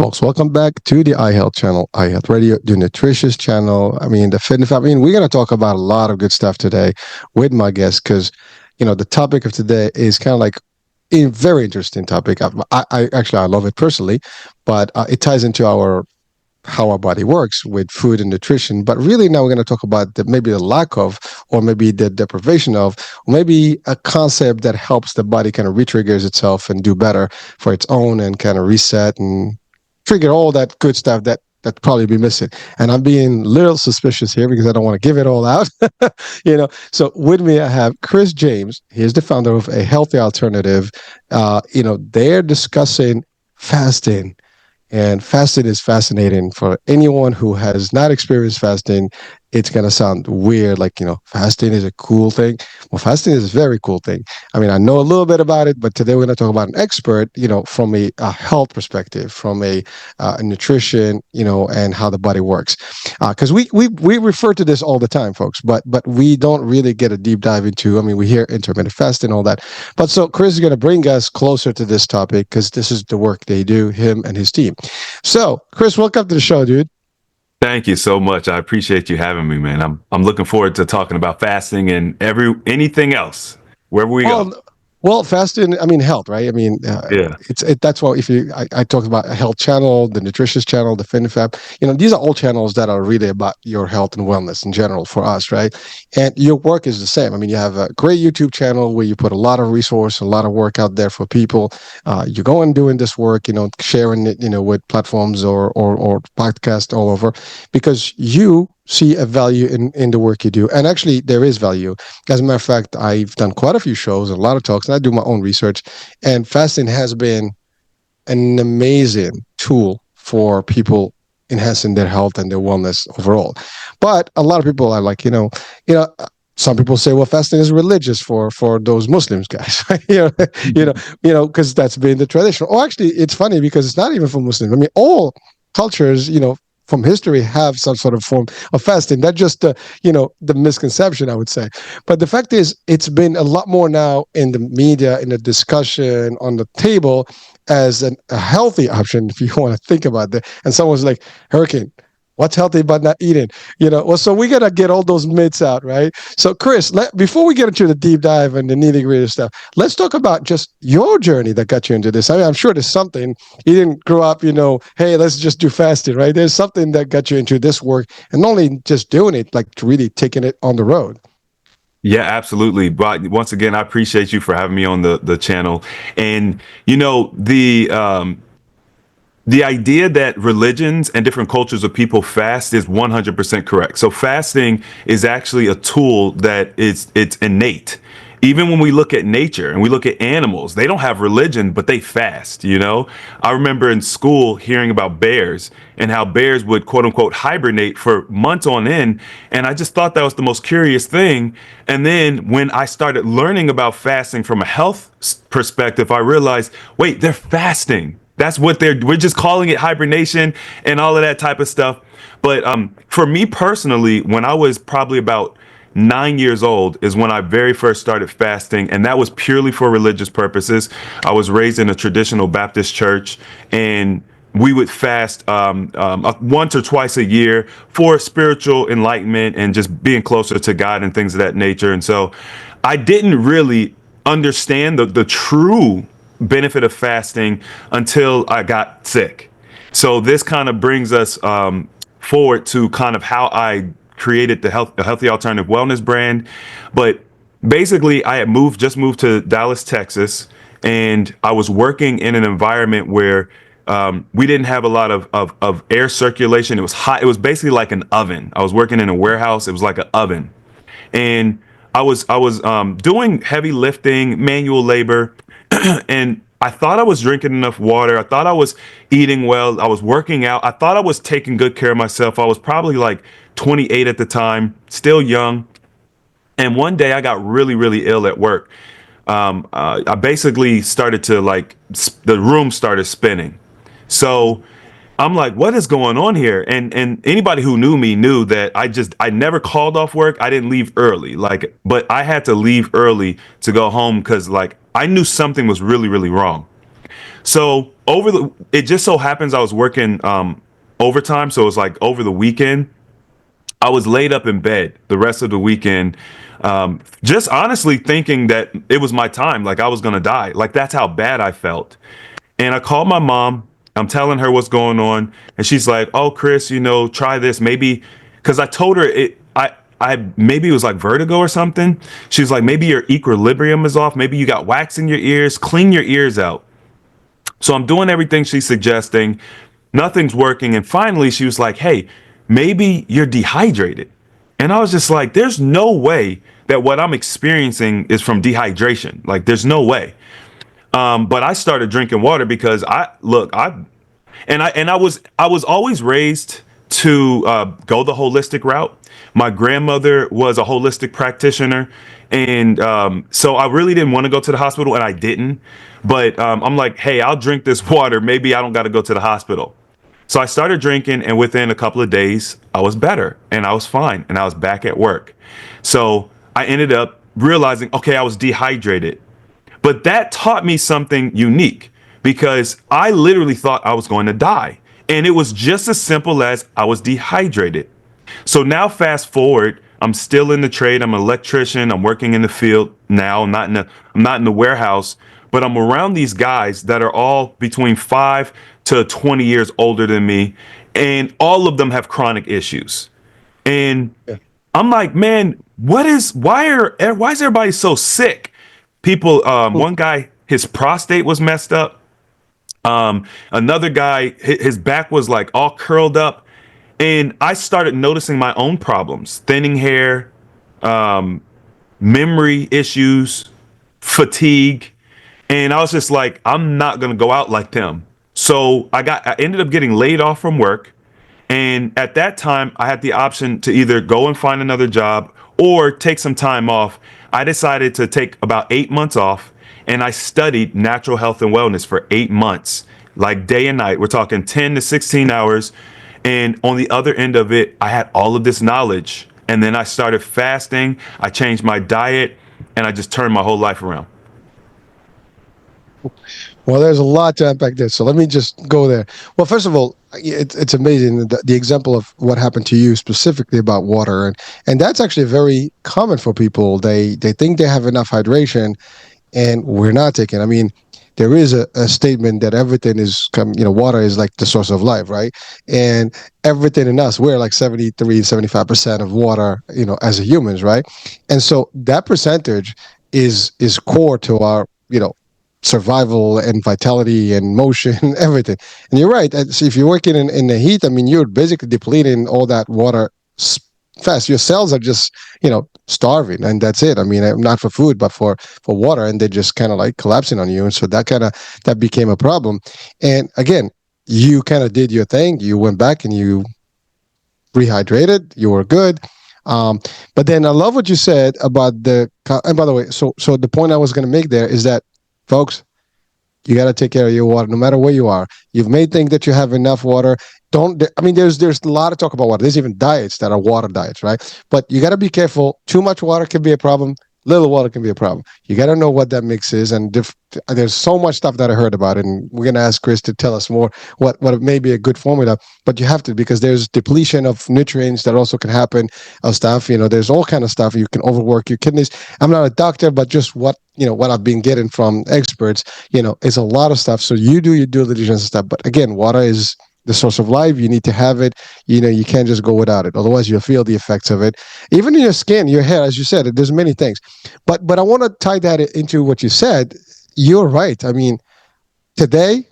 folks. Welcome back to the iHealth channel, iHealth Radio, the nutritious channel. I mean, the fitness. I mean, we're going to talk about a lot of good stuff today with my guest because, the topic of today is kind of like a very interesting topic. I actually I love it personally, but it ties into our how our body works with food and nutrition. But really, now we're going to talk about maybe the lack of, or maybe the deprivation of, or maybe a concept that helps the body kind of retriggers itself and do better for its own and kind of reset and trigger all that good stuff that probably be missing. And I'm being a little suspicious here because I don't want to give it all out. So with me I have Chris James. He is the founder of A Healthy Alternative. They're discussing fasting. And fasting is fascinating for anyone who has not experienced fasting. It's going to sound weird, like, fasting is a cool thing. Well, fasting is a very cool thing. I mean, I know a little bit about it, but today we're going to talk about an expert, from a health perspective, from a nutrition, and how the body works. Because we refer to this all the time, folks, but we don't really get a deep dive into, I mean, we hear intermittent fasting, all that. But so Chris is going to bring us closer to this topic because this is the work they do, him and his team. So, Chris, welcome to the show, dude. Thank you so much. I appreciate you having me, man. I'm looking forward to talking about fasting and anything else wherever we go. Well, fasting, I mean, health, right? I mean, that's why I talked about a health channel, the nutritious channel, the FitnessFab, these are all channels that are really about your health and wellness in general for us, right? And your work is the same. I mean, you have a great YouTube channel where you put a lot of resource, a lot of work out there for people. You go and doing this work, sharing it, with platforms or podcasts all over because you see a value in the work you do. And actually, there is value. As a matter of fact, I've done quite a few shows, a lot of talks, and I do my own research. And fasting has been an amazing tool for people enhancing their health and their wellness overall. But a lot of people are like, some people say, well, fasting is religious for those Muslims guys, because that's been the tradition. Or actually, it's funny because it's not even for Muslims. I mean, all cultures, from history have some sort of form of fasting. That's just the misconception, I would say. But the fact is, it's been a lot more now in the media, in the discussion, on the table as a healthy option, if you want to think about that. And someone's like, Hurricane, what's healthy but not eating? So we got to get all those myths out, right? So Chris, before we get into the deep dive and the nitty-gritty stuff, let's talk about just your journey that got you into this. I mean, I'm sure there's something. You didn't grow up, hey, let's just do fasting, right? There's something that got you into this work and not only just doing it, like really taking it on the road. Yeah, absolutely. But once again, I appreciate you for having me on the channel. And, the idea that religions and different cultures of people fast is 100% correct. So fasting is actually a tool that it's innate. Even when we look at nature and we look at animals, they don't have religion, but they fast, I remember in school hearing about bears and how bears would quote unquote hibernate for months on end. And I just thought that was the most curious thing. And then when I started learning about fasting from a health perspective, I realized, wait, they're fasting. That's what we're just calling it hibernation and all of that type of stuff. But for me personally, when I was probably about 9 years old is when I very first started fasting. And that was purely for religious purposes. I was raised in a traditional Baptist church and we would fast once or twice a year for spiritual enlightenment and just being closer to God and things of that nature. And so I didn't really understand the true benefit of fasting until I got sick. So this kind of brings us forward to kind of how I created the Healthy Alternative Wellness brand. But basically, I had just moved to Dallas, Texas, and I was working in an environment where we didn't have a lot of air circulation. It was hot. It was basically like an oven. I was working in a warehouse. It was like an oven, and I was doing heavy lifting, manual labor. And I thought I was drinking enough water. I thought I was eating well. I was working out. I thought I was taking good care of myself. I was probably like 28 at the time, still young. And one day I got really, really ill at work. I basically started to the room started spinning. So I'm like, what is going on here? And anybody who knew me knew that I never called off work. I didn't leave early, but I had to leave early to go home because I knew something was really, really wrong. So it just so happens I was working overtime. So it was like over the weekend, I was laid up in bed the rest of the weekend, just honestly thinking that it was my time, like I was gonna die. Like that's how bad I felt. And I called my mom. I'm telling her what's going on, and she's like, "Oh, Chris, try this. Maybe," because I told her I maybe it was like vertigo or something. She was like, "Maybe your equilibrium is off. Maybe you got wax in your ears. Clean your ears out." So I'm doing everything she's suggesting. Nothing's working. And finally, she was like, "Hey, maybe you're dehydrated." And I was just like, there's no way that what I'm experiencing is from dehydration. Like, there's no way. But I started drinking water because I was always raised to go the holistic route. My grandmother was a holistic practitioner, and so I really didn't want to go to the hospital, and I didn't. But I'm like, hey, I'll drink this water. Maybe I don't got to go to the hospital. So I started drinking, and within a couple of days, I was better and I was fine and I was back at work. So I ended up realizing, okay, I was dehydrated. But that taught me something unique because I literally thought I was going to die. And it was just as simple as I was dehydrated. So now fast forward, I'm still in the trade. I'm an electrician. I'm working in the field now. I'm not in the warehouse, but I'm around these guys that are all between 5 to 20 years older than me. And all of them have chronic issues. And I'm like, man, why is everybody so sick? People, one guy, his prostate was messed up. Another guy, his back was like all curled up. And I started noticing my own problems, thinning hair, memory issues, fatigue. And I was just like, I'm not going to go out like them. So I ended up getting laid off from work. And at that time, I had the option to either go and find another job or take some time off. I decided to take about 8 months off, and I studied natural health and wellness for 8 months, like day and night. We're talking 10 to 16 hours. And on the other end of it, I had all of this knowledge. And then I started fasting. I changed my diet, and I just turned my whole life around. Well, there's a lot to unpack there. So let me just go there. Well, first of all, it's amazing the example of what happened to you specifically about water, and that's actually very common for people. They think they have enough hydration, and we're not taking. I mean, there is a statement that everything is water is like the source of life, right? And everything in us, we're like 73-75% of water, as humans, right? And so that percentage is core to our survival and vitality and motion, everything. And you're right. So if you're working in the heat, I mean, you're basically depleting all that water fast. Your cells are just, starving, and that's it. I mean, not for food, but for water, and they're just kind of like collapsing on you. And so that became a problem. And again, you kind of did your thing. You went back and you rehydrated. You were good. But then I love what you said about and by the way, so the point I was going to make there is that, folks, you got to take care of your water no matter where you are. You may think that you have enough water. There's a lot of talk about water. There's even diets that are water diets, right? But you got to be careful. Too much water can be a problem. Little water can be a problem. You got to know what that mix is. And there's so much stuff that I heard about it. And we're going to ask Chris to tell us more what may be a good formula. But you have to, because there's depletion of nutrients that also can happen of stuff. There's all kind of stuff. You can overwork your kidneys. I'm not a doctor, but just what I've been getting from experts, it's a lot of stuff. So you do your due diligence and stuff. But again, water is the source of life. You need to have it. You can't just go without it. Otherwise, you'll feel the effects of it. Even in your skin, your hair, as you said, there's many things. But I want to tie that into what you said. You're right. I mean, today,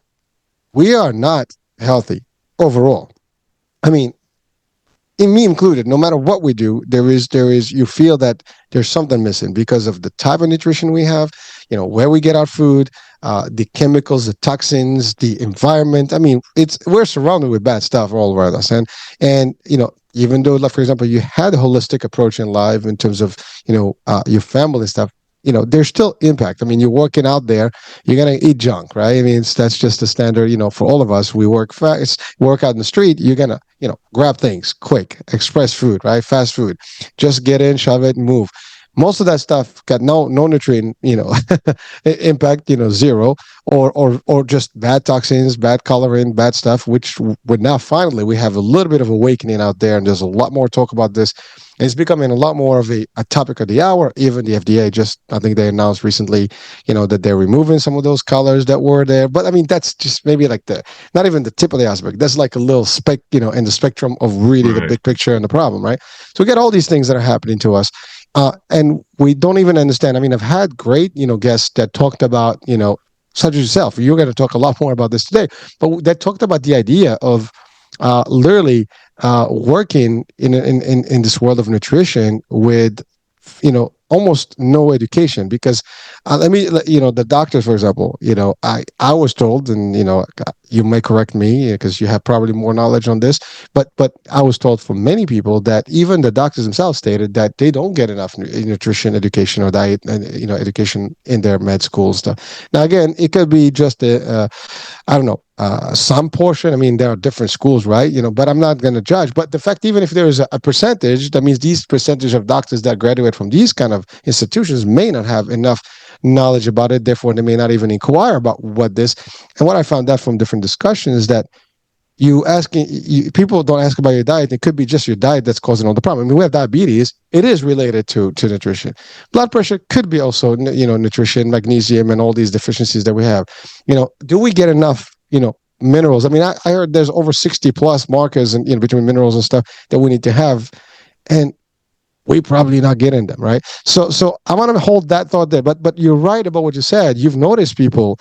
we are not healthy overall. I mean, in me included, no matter what we do, there is you feel that there's something missing because of the type of nutrition we have, where we get our food, the chemicals, the toxins, the environment. I mean, we're surrounded with bad stuff all around us. And even though, like, for example, you had a holistic approach in life in terms of, your family stuff, there's still impact. I mean, you're working out there, you're going to eat junk, right? I mean, that's just the standard, for all of us. We work fast, work out in the street, you're going to, grab things quick, express food, right? Fast food. Just get in, shove it, and move. Most of that stuff got no nutrient, impact, zero, or just bad toxins, bad coloring, bad stuff. Which would now finally we have a little bit of awakening out there, and there's a lot more talk about this. And it's becoming a lot more of a topic of the hour. Even the FDA I think they announced recently, that they're removing some of those colors that were there. But I mean, that's just maybe like not even the tip of the iceberg. That's like a little speck, in the spectrum of really the big picture and the problem, right? So we get all these things that are happening to us. And we don't even understand. I mean, I've had great, guests that talked about, such as yourself. You're going to talk a lot more about this today, but that talked about the idea of literally working in this world of nutrition with, almost no education. Because the doctors, for example, I was told, and you may correct me because you have probably more knowledge on this, but I was told from many people that even the doctors themselves stated that they don't get enough nutrition education or diet education in their med school stuff. Now again, it could be just I don't know, some portion. I mean, there are different schools, right? But I'm not going to judge. But the fact, even if there is a percentage, that means these percentage of doctors that graduate from these kind of institutions may not have enough knowledge about it. Therefore, they may not even inquire about what this. And what I found out from different discussions is that people don't ask about your diet. It could be just your diet that's causing all the problem. I mean, we have diabetes. It is related to nutrition. Blood pressure could be also, nutrition, magnesium, and all these deficiencies that we have. Do we get enough, minerals? I mean, I heard there's over 60 plus markers and between minerals and stuff that we need to have, and we probably not getting them, right? So I want to hold that thought there. But you're right about what you said. You've noticed people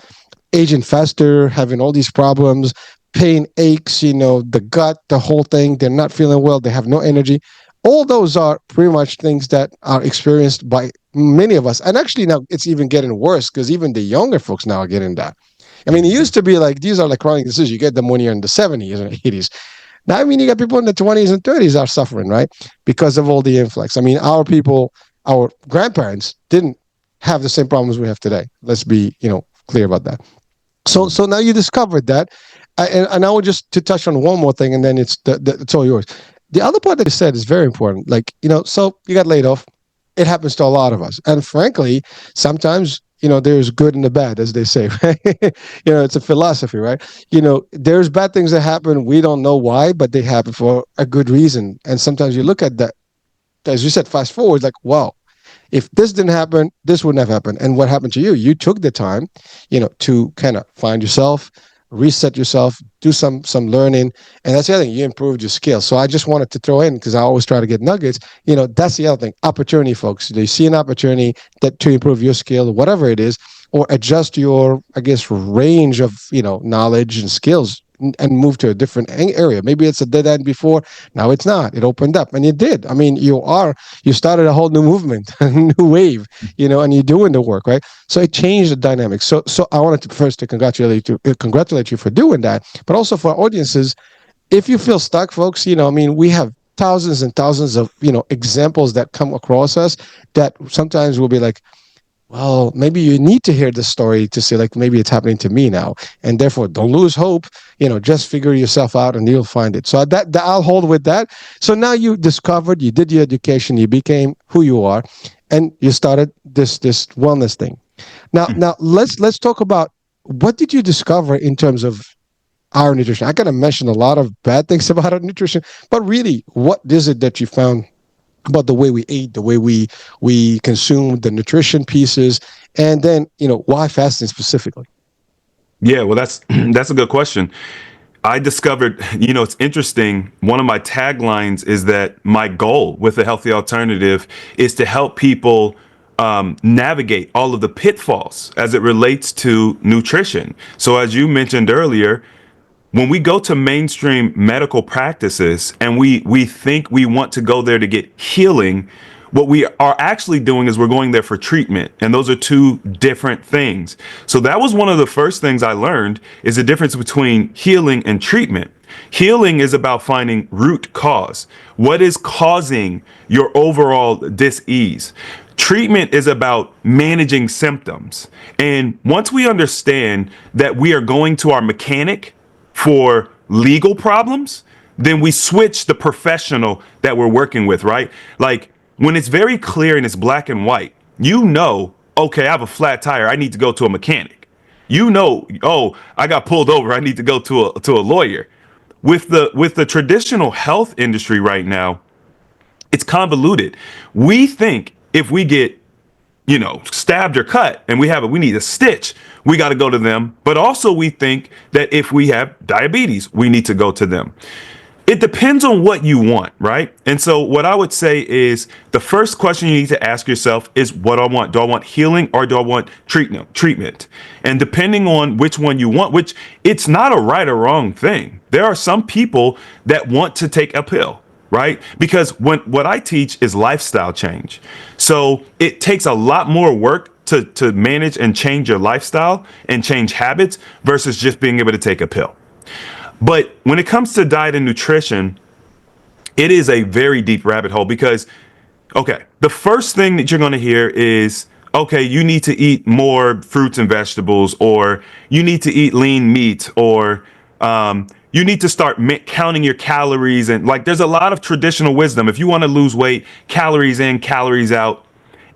aging faster, having all these problems, pain, aches, the gut, the whole thing. They're not feeling well. They have no energy. All those are pretty much things that are experienced by many of us. And actually now it's even getting worse because even the younger folks now are getting that. I mean, it used to be like, these are like chronic diseases. You get them when you're in the 70s and 80s. Now, I mean, you got people in the 20s and 30s are suffering, right? Because of all the influx. I mean, our grandparents didn't have the same problems we have today. Let's be, clear about that. So now you discovered that. And I would just to touch on one more thing, and then it's all yours. The other part that you said is very important. Like, so you got laid off. It happens to a lot of us. And frankly, sometimes, there's good and the bad, as they say, right? It's a philosophy, right? There's bad things that happen. We don't know why, but they happen for a good reason. And sometimes you look at that, as you said, fast forward, like, wow, if this didn't happen, this wouldn't have happened. And what happened to you? You took the time, to kind of find yourself, reset yourself, do some learning, and that's the other thing. You improved your skills. So I just wanted to throw in, because I always try to get nuggets. That's the other thing. Opportunity, folks. You see an opportunity to improve your skill, whatever it is, or adjust your, I guess, range of knowledge and skills, and move to a different area. Maybe it's a dead end before. Now it's not. It opened up, and it did. I mean, you started a whole new movement, a new wave, and you're doing the work, right? So it changed the dynamics. So I wanted to first congratulate you for doing that, but also for our audiences. If you feel stuck, folks, we have thousands and thousands of examples that come across us that sometimes we'll be like, well, maybe you need to hear the story to say, like, maybe it's happening to me now. And therefore, don't lose hope. Just figure yourself out and you'll find it. So that I'll hold with that. So now you discovered, you did your education, you became who you are, and you started this wellness thing. Now let's talk about, what did you discover in terms of our nutrition? I kind of mentioned a lot of bad things about our nutrition, but really, what is it that you found about the way we ate, the way we consume the nutrition pieces, and then why fasting specifically? Yeah, well, that's a good question. I discovered, it's interesting. One of my taglines is that my goal with a healthy alternative is to help people navigate all of the pitfalls as it relates to nutrition. So as you mentioned earlier, when we go to mainstream medical practices and we think we want to go there to get healing, what we are actually doing is we're going there for treatment. And those are two different things. So that was one of the first things I learned, is the difference between healing and treatment. Healing is about finding root cause. What is causing your overall dis-ease? Treatment is about managing symptoms. And once we understand that we are going to our mechanic for legal problems, then we switch the professional that we're working with, right? Like, when it's very clear and it's black and white, okay, I have a flat tire, I need to go to a mechanic. Oh, I got pulled over, I need to go to a lawyer. With the traditional health industry right now, it's convoluted. We think if we get, stabbed or cut and we need a stitch, we got to go to them. But also we think that if we have diabetes, we need to go to them. It depends on what you want, right? And so what I would say is the first question you need to ask yourself is, what do I want? Do I want healing or do I want treatment? And depending on which one you want, which it's not a right or wrong thing. There are some people that want to take a pill, right? Because what I teach is lifestyle change. So it takes a lot more work to manage and change your lifestyle and change habits versus just being able to take a pill. But when it comes to diet and nutrition, it is a very deep rabbit hole because, okay, the first thing that you're going to hear is, okay, you need to eat more fruits and vegetables, or you need to eat lean meat, or you need to start counting your calories. And like, there's a lot of traditional wisdom. If you want to lose weight, calories in, calories out.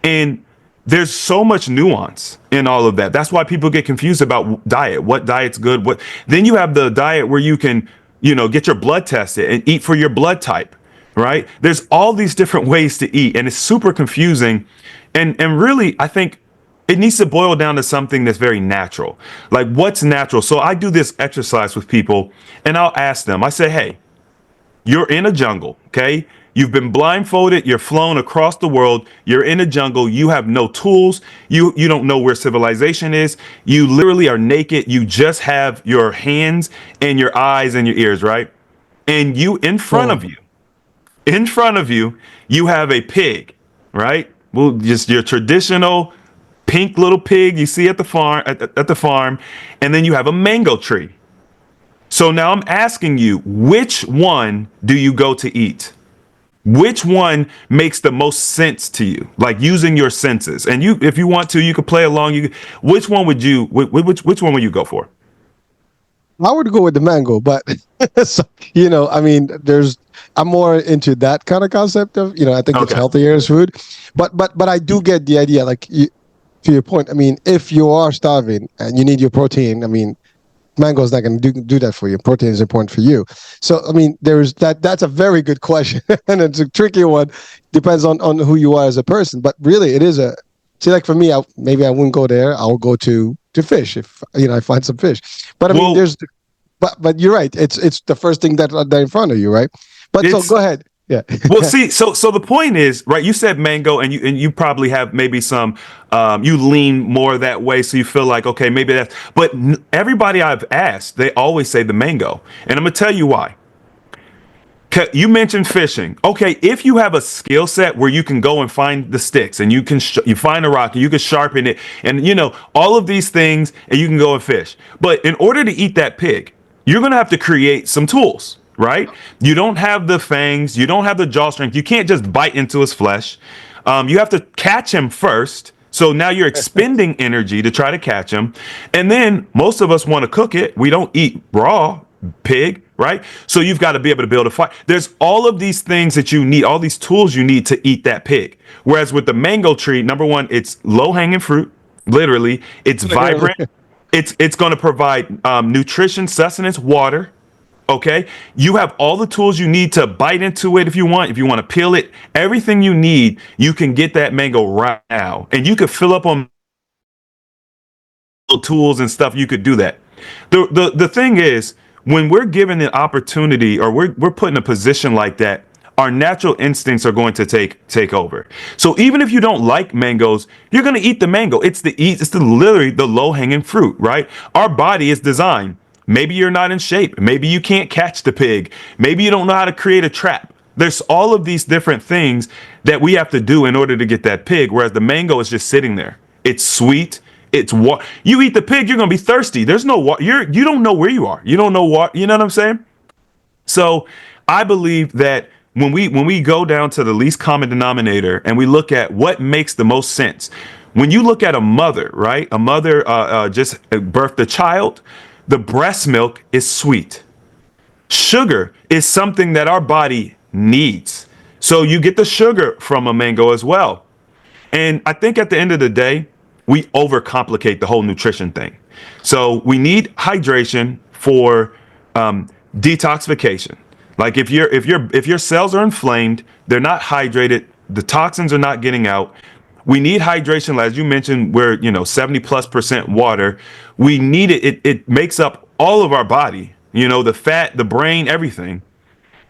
And there's so much nuance in all of that. That's why people get confused about diet. What diet's good? Then you have the diet where you can, get your blood tested and eat for your blood type, right? There's all these different ways to eat, and it's super confusing. And really, I think it needs to boil down to something that's very natural. Like, what's natural? So I do this exercise with people and I'll ask them, I say, hey, you're in a jungle, okay? You've been blindfolded. You're flown across the world. You're in a jungle. You have no tools. You don't know where civilization is. You literally are naked. You just have your hands and your eyes and your ears, right? And in front of you, you have a pig, right? Well, just your traditional pink little pig you see at the farm, and then you have a mango tree. So now I'm asking you, which one do you go to eat? Which one makes the most sense to you? Like, using your senses. And if you want to, you could play along. Which one would you go for? I would go with the mango, but so, I'm more into that kind of concept of, I think it's healthier as food, but I do get the idea. Like, to your point, if you are starving and you need your protein, mango is not going to do that for you. Protein is important for you. So, there's that. That's a very good question, and it's a tricky one. Depends on who you are as a person. But really, it is like for me, maybe I wouldn't go there. I'll go to fish if I find some fish. But but you're right. It's the first thing that's in front of you, right? But so go ahead. Yeah. Well, see, so the point is, right, you said mango, and you probably have maybe some, you lean more that way. So you feel like, okay, maybe but everybody I've asked, they always say the mango. And I'm going to tell you why. You mentioned fishing. Okay, if you have a skill set where you can go and find the sticks, and you find a rock and you can sharpen it, and all of these things, and you can go and fish. But in order to eat that pig, you're going to have to create some tools. Right? You don't have the fangs. You don't have the jaw strength. You can't just bite into his flesh. You have to catch him first. So now you're expending energy to try to catch him. And then most of us want to cook it. We don't eat raw pig, right? So you've got to be able to build a fire. There's all of these things that you need, all these tools you need to eat that pig. Whereas with the mango tree, number one, it's low hanging fruit. Literally, it's vibrant. It's going to provide nutrition, sustenance, water. Okay, you have all the tools you need to bite into it if you want. If you want to peel it, everything you need, you can get that mango right now. And you could fill up on tools and stuff. You could do that. The thing is, when we're given an opportunity, or we're put in a position like that, our natural instincts are going to take over. So even if you don't like mangoes, you're going to eat the mango. It's literally the low hanging fruit, right? Our body is designed. Maybe you're not in shape. Maybe you can't catch the pig. Maybe you don't know how to create a trap. There's all of these different things that we have to do in order to get that pig, whereas the mango is just sitting there. It's sweet. It's water. You eat the pig, you're going to be thirsty. There's no water. You don't know where you are. You don't know what, you know what I'm saying? So I believe that when we go down to the least common denominator and we look at what makes the most sense, when you look at a mother, right? A mother just birthed a child. The breast milk is sweet. Sugar is something that our body needs. So you get the sugar from a mango as well. And I think at the end of the day, we overcomplicate the whole nutrition thing. So we need hydration for detoxification. Like if your cells are inflamed, they're not hydrated, the toxins are not getting out. We need hydration, as you mentioned, we're 70+% water. We need it. It makes up all of our body, the fat, the brain, everything.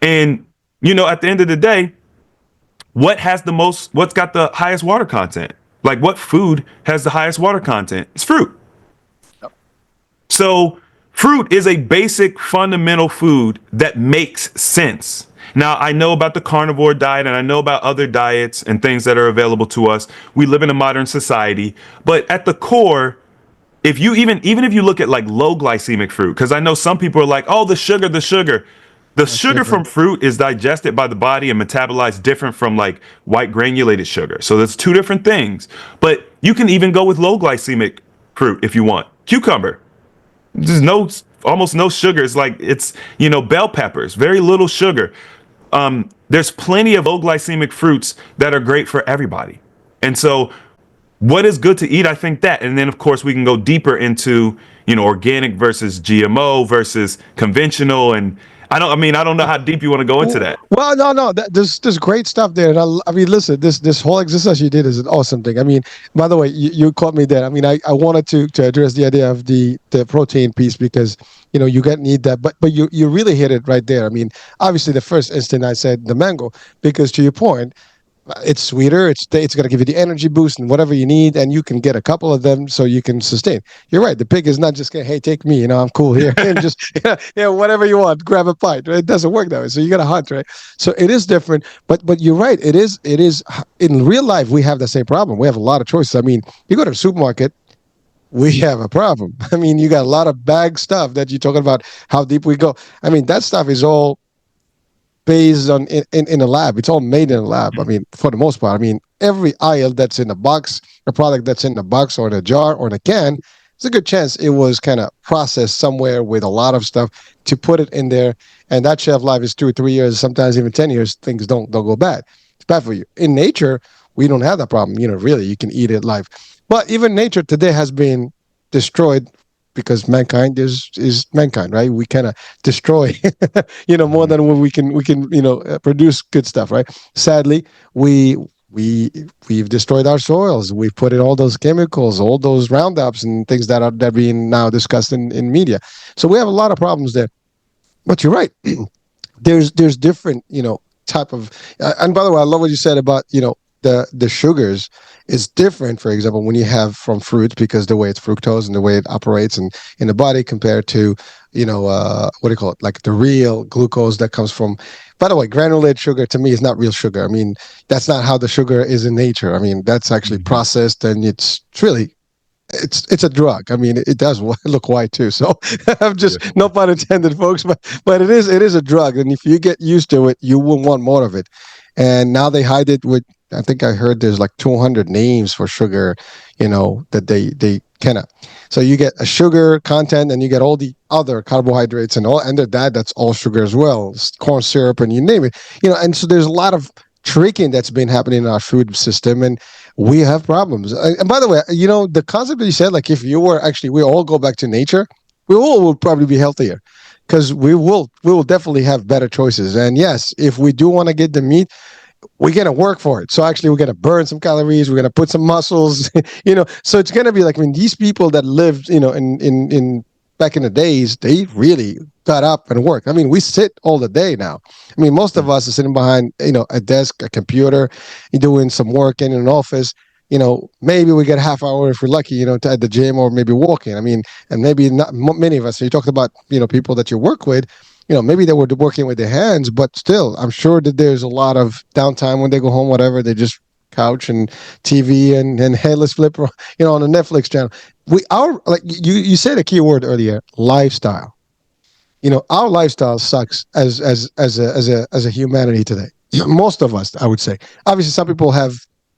And at the end of the day, what's got the highest water content? Like what food has the highest water content? It's fruit. So fruit is a basic fundamental food that makes sense. Now, I know about the carnivore diet and I know about other diets and things that are available to us. We live in a modern society, but at the core, if you even if you look at like low glycemic fruit, because I know some people are like, oh, the sugar. The sugar from fruit is digested by the body and metabolized different from like white granulated sugar. So that's two different things. But you can even go with low glycemic fruit if you want. Cucumber. There's almost no sugar. It's bell peppers, very little sugar. There's plenty of low glycemic fruits that are great for everybody. And so what is good to eat? I think that. And then of course we can go deeper into, organic versus GMO versus conventional. And I don't know how deep you want to go into that. Well, no. There's great stuff there. And I mean, listen, this whole exercise you did is an awesome thing. I mean, by the way, you caught me there. I mean, I wanted to address the idea of the protein piece because you need that, but you really hit it right there. I mean, obviously the first instant I said the mango because to your point, it's sweeter. It's going to give you the energy boost and whatever you need, and you can get a couple of them so you can sustain. You're right. The pig is not just going, hey, take me. I'm cool here, and just whatever you want, grab a bite. Right? It doesn't work that way. So you got to hunt, right? So it is different. But you're right. It is in real life. We have the same problem. We have a lot of choices. I mean, you go to the supermarket. We have a problem. I mean, you got a lot of bag stuff that you're talking about. How deep we go. I mean, that stuff is all based on in a lab. It's all made in a lab. I mean, for the most part. I mean, every aisle that's in a box, a product that's in a box or in a jar or in a can, there's a good chance it was kind of processed somewhere with a lot of stuff to put it in there. And that shelf life is 2 or 3 years, sometimes even 10 years. Things don't go bad. It's bad for you. In nature, we don't have that problem. Really, you can eat it live. But even nature today has been destroyed because mankind is mankind, right? We kind of destroy, more than we can, produce good stuff, right? Sadly, we've destroyed our soils. We've put in all those chemicals, all those roundups and things that are being now discussed in media. So we have a lot of problems there. But you're right. There's different, type of, and by the way, I love what you said about, the sugars is different, for example, when you have from fruits because the way it's fructose and the way it operates in the body compared to, what do you call it? Like the real glucose that comes from, by the way, granulated sugar to me is not real sugar. I mean, that's not how the sugar is in nature. I mean, that's actually processed and it's a drug. I mean, it does look white too. So I'm just no pun intended, folks, but it is a drug. And if you get used to it, you will want more of it. And now they hide it with, I think I heard there's like 200 names for sugar, that they kind of. So you get a sugar content and you get all the other carbohydrates and all under that's all sugar as well, corn syrup and you name it, and so there's a lot of tricking that's been happening in our food system and we have problems. And by the way, the concept that you said, like if you were actually, we all go back to nature, we all will probably be healthier because we will definitely have better choices. And yes, if we do want to get the meat, we're going to work for it. So actually we're going to burn some calories. We're going to put some muscles, so it's going to be like, these people that lived, in back in the days, they really got up and worked. I mean, we sit all the day now. I mean, most of us are sitting behind, a desk, a computer, doing some work in an office. Maybe we get a half hour if we're lucky, at the gym or maybe walking. I mean, and maybe not many of us. So you talked about, people that you work with, maybe they were working with their hands, but still, I'm sure that there's a lot of downtime when they go home, whatever, they just couch and TV and hey, let's flip, on a Netflix channel. Like you said a key word earlier, lifestyle. Our lifestyle sucks as a humanity today. Most of us, I would say. Obviously, some people have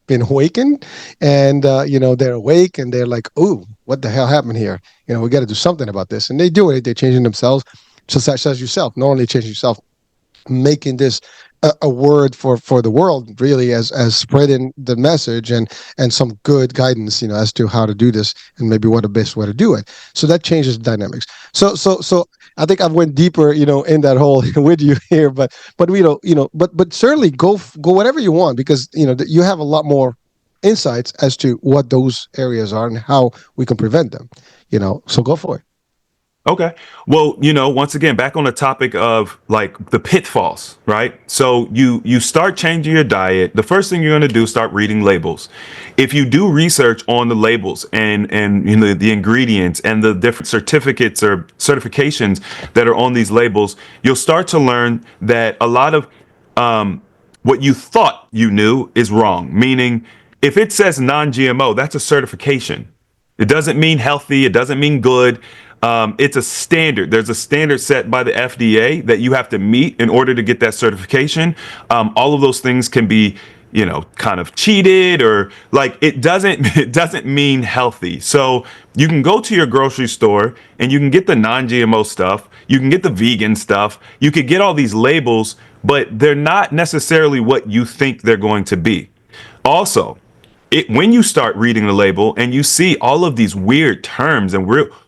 been awakened and they're awake and they're like, oh, what the hell happened here? We got to do something about this. And they do it. They're changing themselves, such as yourself. Not only changing yourself making this a word for the world, really, as spreading the message and some good guidance, as to how to do this and maybe what the best way to do it. So that changes the dynamics. So I think I've went deeper, in that hole with you here, but but certainly go whatever you want, because you have a lot more insights as to what those areas are and how we can prevent them. So go for it. Okay. Well, once again, back on the topic of like the pitfalls, right? So you start changing your diet. The first thing you're going to do is start reading labels. If you do research on the labels and the ingredients and the different certificates or certifications that are on these labels, you'll start to learn that a lot of what you thought you knew is wrong. Meaning, if it says non-GMO, that's a certification. It doesn't mean healthy. It doesn't mean good. It's a standard. There's a standard set by the FDA that you have to meet in order to get that certification. All of those things can be, kind of cheated, or like it doesn't mean healthy. So you can go to your grocery store and you can get the non-GMO stuff. You can get the vegan stuff. You could get all these labels, but they're not necessarily what you think they're going to be. Also, when you start reading the label and you see all of these weird terms and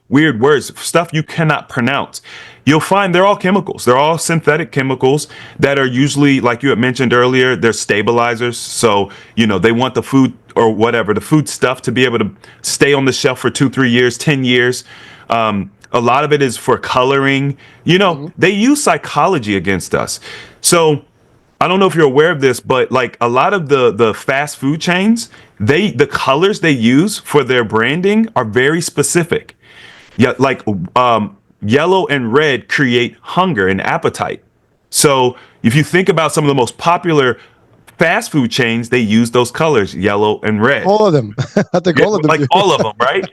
weird words, stuff you cannot pronounce, you'll find they're all chemicals. They're all synthetic chemicals that are usually, like you had mentioned earlier, they're stabilizers. So, they want the food or whatever, the food stuff to be able to stay on the shelf for 2-3 years, 10 years. A lot of it is for coloring. They use psychology against us. So I don't know if you're aware of this, but like a lot of the fast food chains, the colors they use for their branding are very specific. Yeah, like yellow and red create hunger and appetite. So if you think about some of the most popular fast food chains, they use those colors, yellow and red. All of them. I think all of them. Like all of them, right?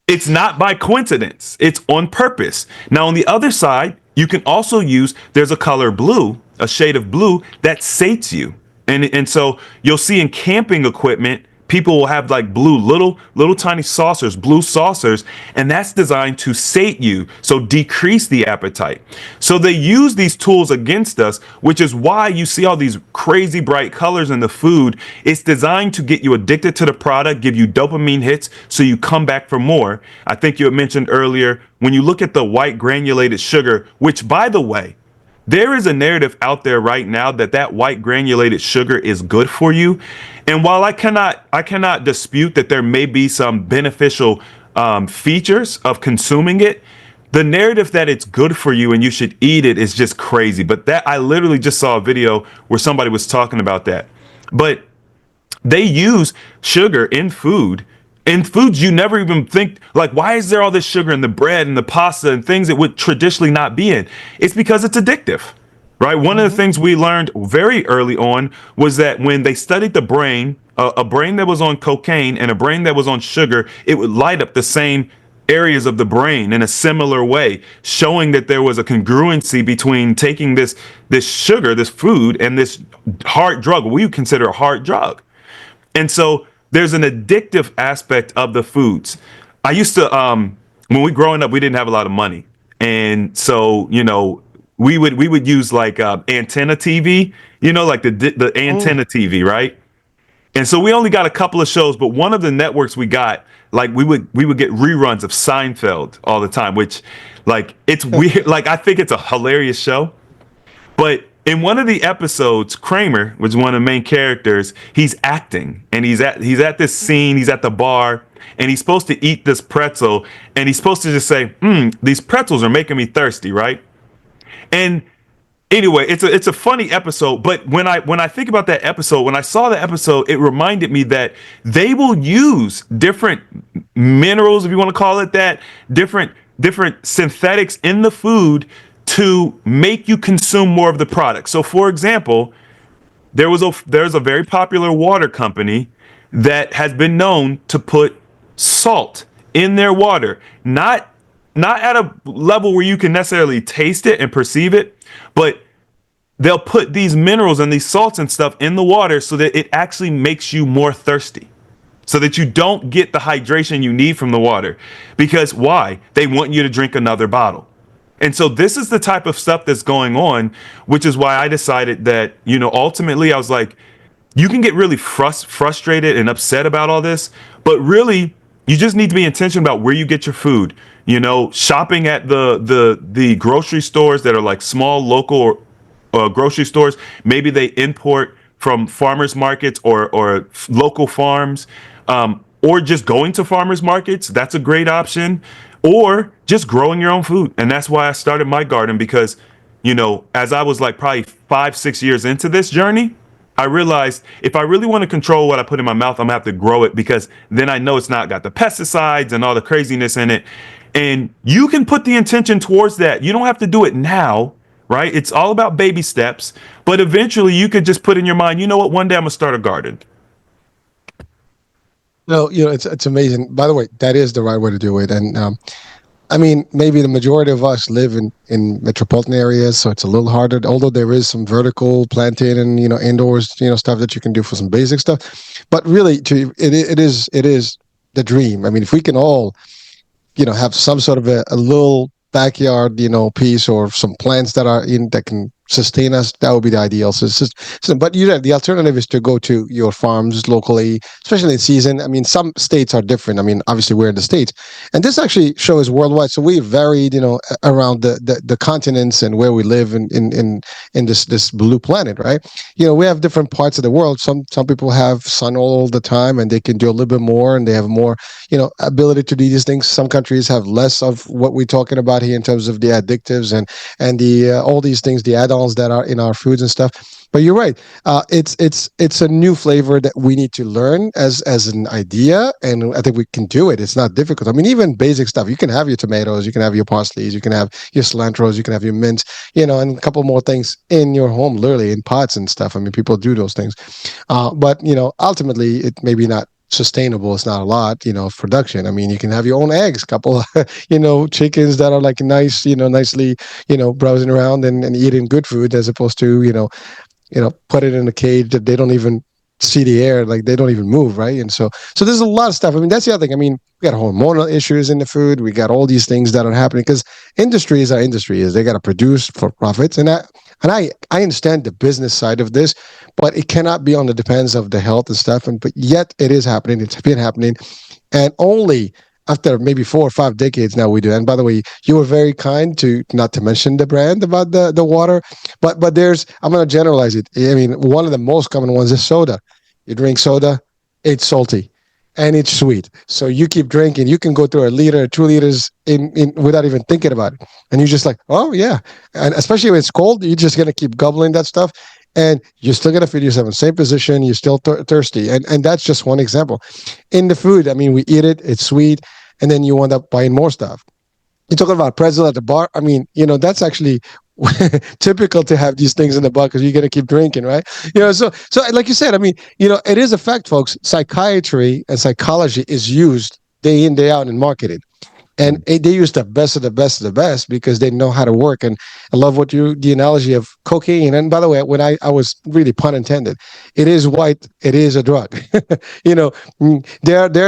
It's not by coincidence. It's on purpose. Now, on the other side, you can also use, there's a color blue, a shade of blue that sates you. And so you'll see in camping equipment, people will have like blue, little tiny saucers, blue saucers, and that's designed to sate you, so decrease the appetite. So they use these tools against us, which is why you see all these crazy bright colors in the food. It's designed to get you addicted to the product, give you dopamine hits, so you come back for more. I think you had mentioned earlier, when you look at the white granulated sugar, which, by the way, there is a narrative out there right now that white granulated sugar is good for you. And while I cannot dispute that there may be some beneficial features of consuming it, the narrative that it's good for you and you should eat it is just crazy. But I literally just saw a video where somebody was talking about that. But they use sugar in food. In foods you never even think, like, why is there all this sugar in the bread and the pasta and things it would traditionally not be in? It's because it's addictive, right? One of the things we learned very early on was that when they studied the brain, a brain that was on cocaine and a brain that was on sugar, it would light up the same areas of the brain in a similar way, showing that there was a congruency between taking this sugar, this food, and this hard drug, what we would consider a hard drug. And so there's an addictive aspect of the foods. I used to, when we growing up, we didn't have a lot of money. And so, we would use like antenna TV, like the antenna TV, right? And so we only got a couple of shows, but one of the networks we got, like we would get reruns of Seinfeld all the time, which like, it's weird. Like, I think it's a hilarious show, but in one of the episodes, Kramer, which is one of the main characters, he's acting and he's at this scene, he's at the bar and he's supposed to eat this pretzel and he's supposed to just say, these pretzels are making me thirsty, right? And anyway, it's a funny episode, but when I think about that episode, when I saw the episode, it reminded me that they will use different minerals, if you want to call it that, different synthetics in the food to make you consume more of the product. So, for example, there's a very popular water company that has been known to put salt in their water, not at a level where you can necessarily taste it and perceive it, but they'll put these minerals and these salts and stuff in the water so that it actually makes you more thirsty, so that you don't get the hydration you need from the water. Because why? They want you to drink another bottle. And so this is the type of stuff that's going on, which is why I decided that, ultimately I was like, you can get really frustrated and upset about all this, but really you just need to be intentional about where you get your food. Shopping at the grocery stores that are like small local grocery stores. Maybe they import from farmers markets or local farms, or just going to farmers markets. That's a great option. Or just growing your own food. And that's why I started my garden because, as I was like probably 5, 6 years into this journey, I realized if I really want to control what I put in my mouth, I'm gonna have to grow it because then I know it's not got the pesticides and all the craziness in it. And you can put the intention towards that. You don't have to do it now, right? It's all about baby steps. But eventually you could just put in your mind, you know what, one day I'm gonna start a garden. No, it's amazing. By the way, that is the right way to do it. And I mean, maybe the majority of us live in metropolitan areas, so it's a little harder. Although there is some vertical planting and indoors, stuff that you can do for some basic stuff. But really, it is the dream. I mean, if we can all have some sort of a little backyard, piece or some plants that can sustain us, that would be the ideal. So it's just, but the alternative is to go to your farms locally, especially in season. I mean, some states are different. I mean, obviously we're in the States, and this actually shows worldwide. So we varied, around the continents and where we live in this blue planet, right? We have different parts of the world. Some people have sun all the time and they can do a little bit more and they have more, ability to do these things. Some countries have less of what we're talking about here in terms of the additives and the all these things, the add-ons that are in our foods and stuff. But you're right. It's a new flavor that we need to learn as an idea, and I think we can do it. It's not difficult. I mean, even basic stuff. You can have your tomatoes, you can have your parsleys, you can have your cilantros, you can have your mints, and a couple more things in your home, literally in pots and stuff. I mean, people do those things, but ultimately, it maybe not sustainable. It's not a lot, of production. I mean, you can have your own eggs, couple, chickens that are like nice, nicely, browsing around and eating good food as opposed to, put it in a cage that they don't even see the air, like they don't even move, right? And so there's a lot of stuff. I mean, that's the other thing. I mean, we got hormonal issues in the food. We got all these things that are happening because industry is our industry. Is they got to produce for profits, and I understand the business side of this, but it cannot be on the depends of the health and stuff. But yet it is happening. It's been happening, and only after maybe 4 or 5 decades now we do. And by the way, you were very kind to not to mention the brand about the water, but I'm going to generalize it. I mean, one of the most common ones is soda. You drink soda, it's salty and it's sweet. So you keep drinking. You can go through a liter, 2 liters in without even thinking about it. And you're just like, oh yeah. And especially when it's cold, you're just going to keep gobbling that stuff. And you're still going to feed yourself in the same position. You're still thirsty. And that's just one example. In the food, I mean, we eat it. It's sweet. And then you end up buying more stuff. You're talking about pretzel at the bar. I mean, that's actually typical to have these things in the bar because you're going to keep drinking, right? So like you said, I mean, it is a fact, folks. Psychiatry and psychology is used day in, day out in marketing. And they use the best of the best of the best because they know how to work. And I love the analogy of cocaine. And by the way, when I was really pun intended, it is white. It is a drug. They're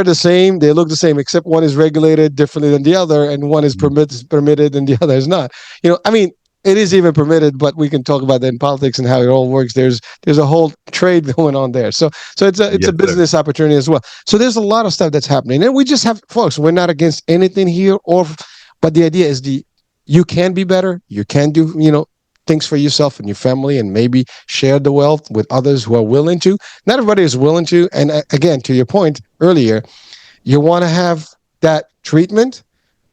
the same. They look the same, except one is regulated differently than the other, and one is permitted and the other is not. I mean, it is even permitted, but we can talk about that in politics and how it all works. There's a whole trade going on there. So it's a business opportunity as well. So there's a lot of stuff that's happening. And we just have, folks, we're not against anything here, but the idea is you can be better. You can do, things for yourself and your family and maybe share the wealth with others who are willing to. Not everybody is willing to. And again, to your point earlier, you want to have that treatment,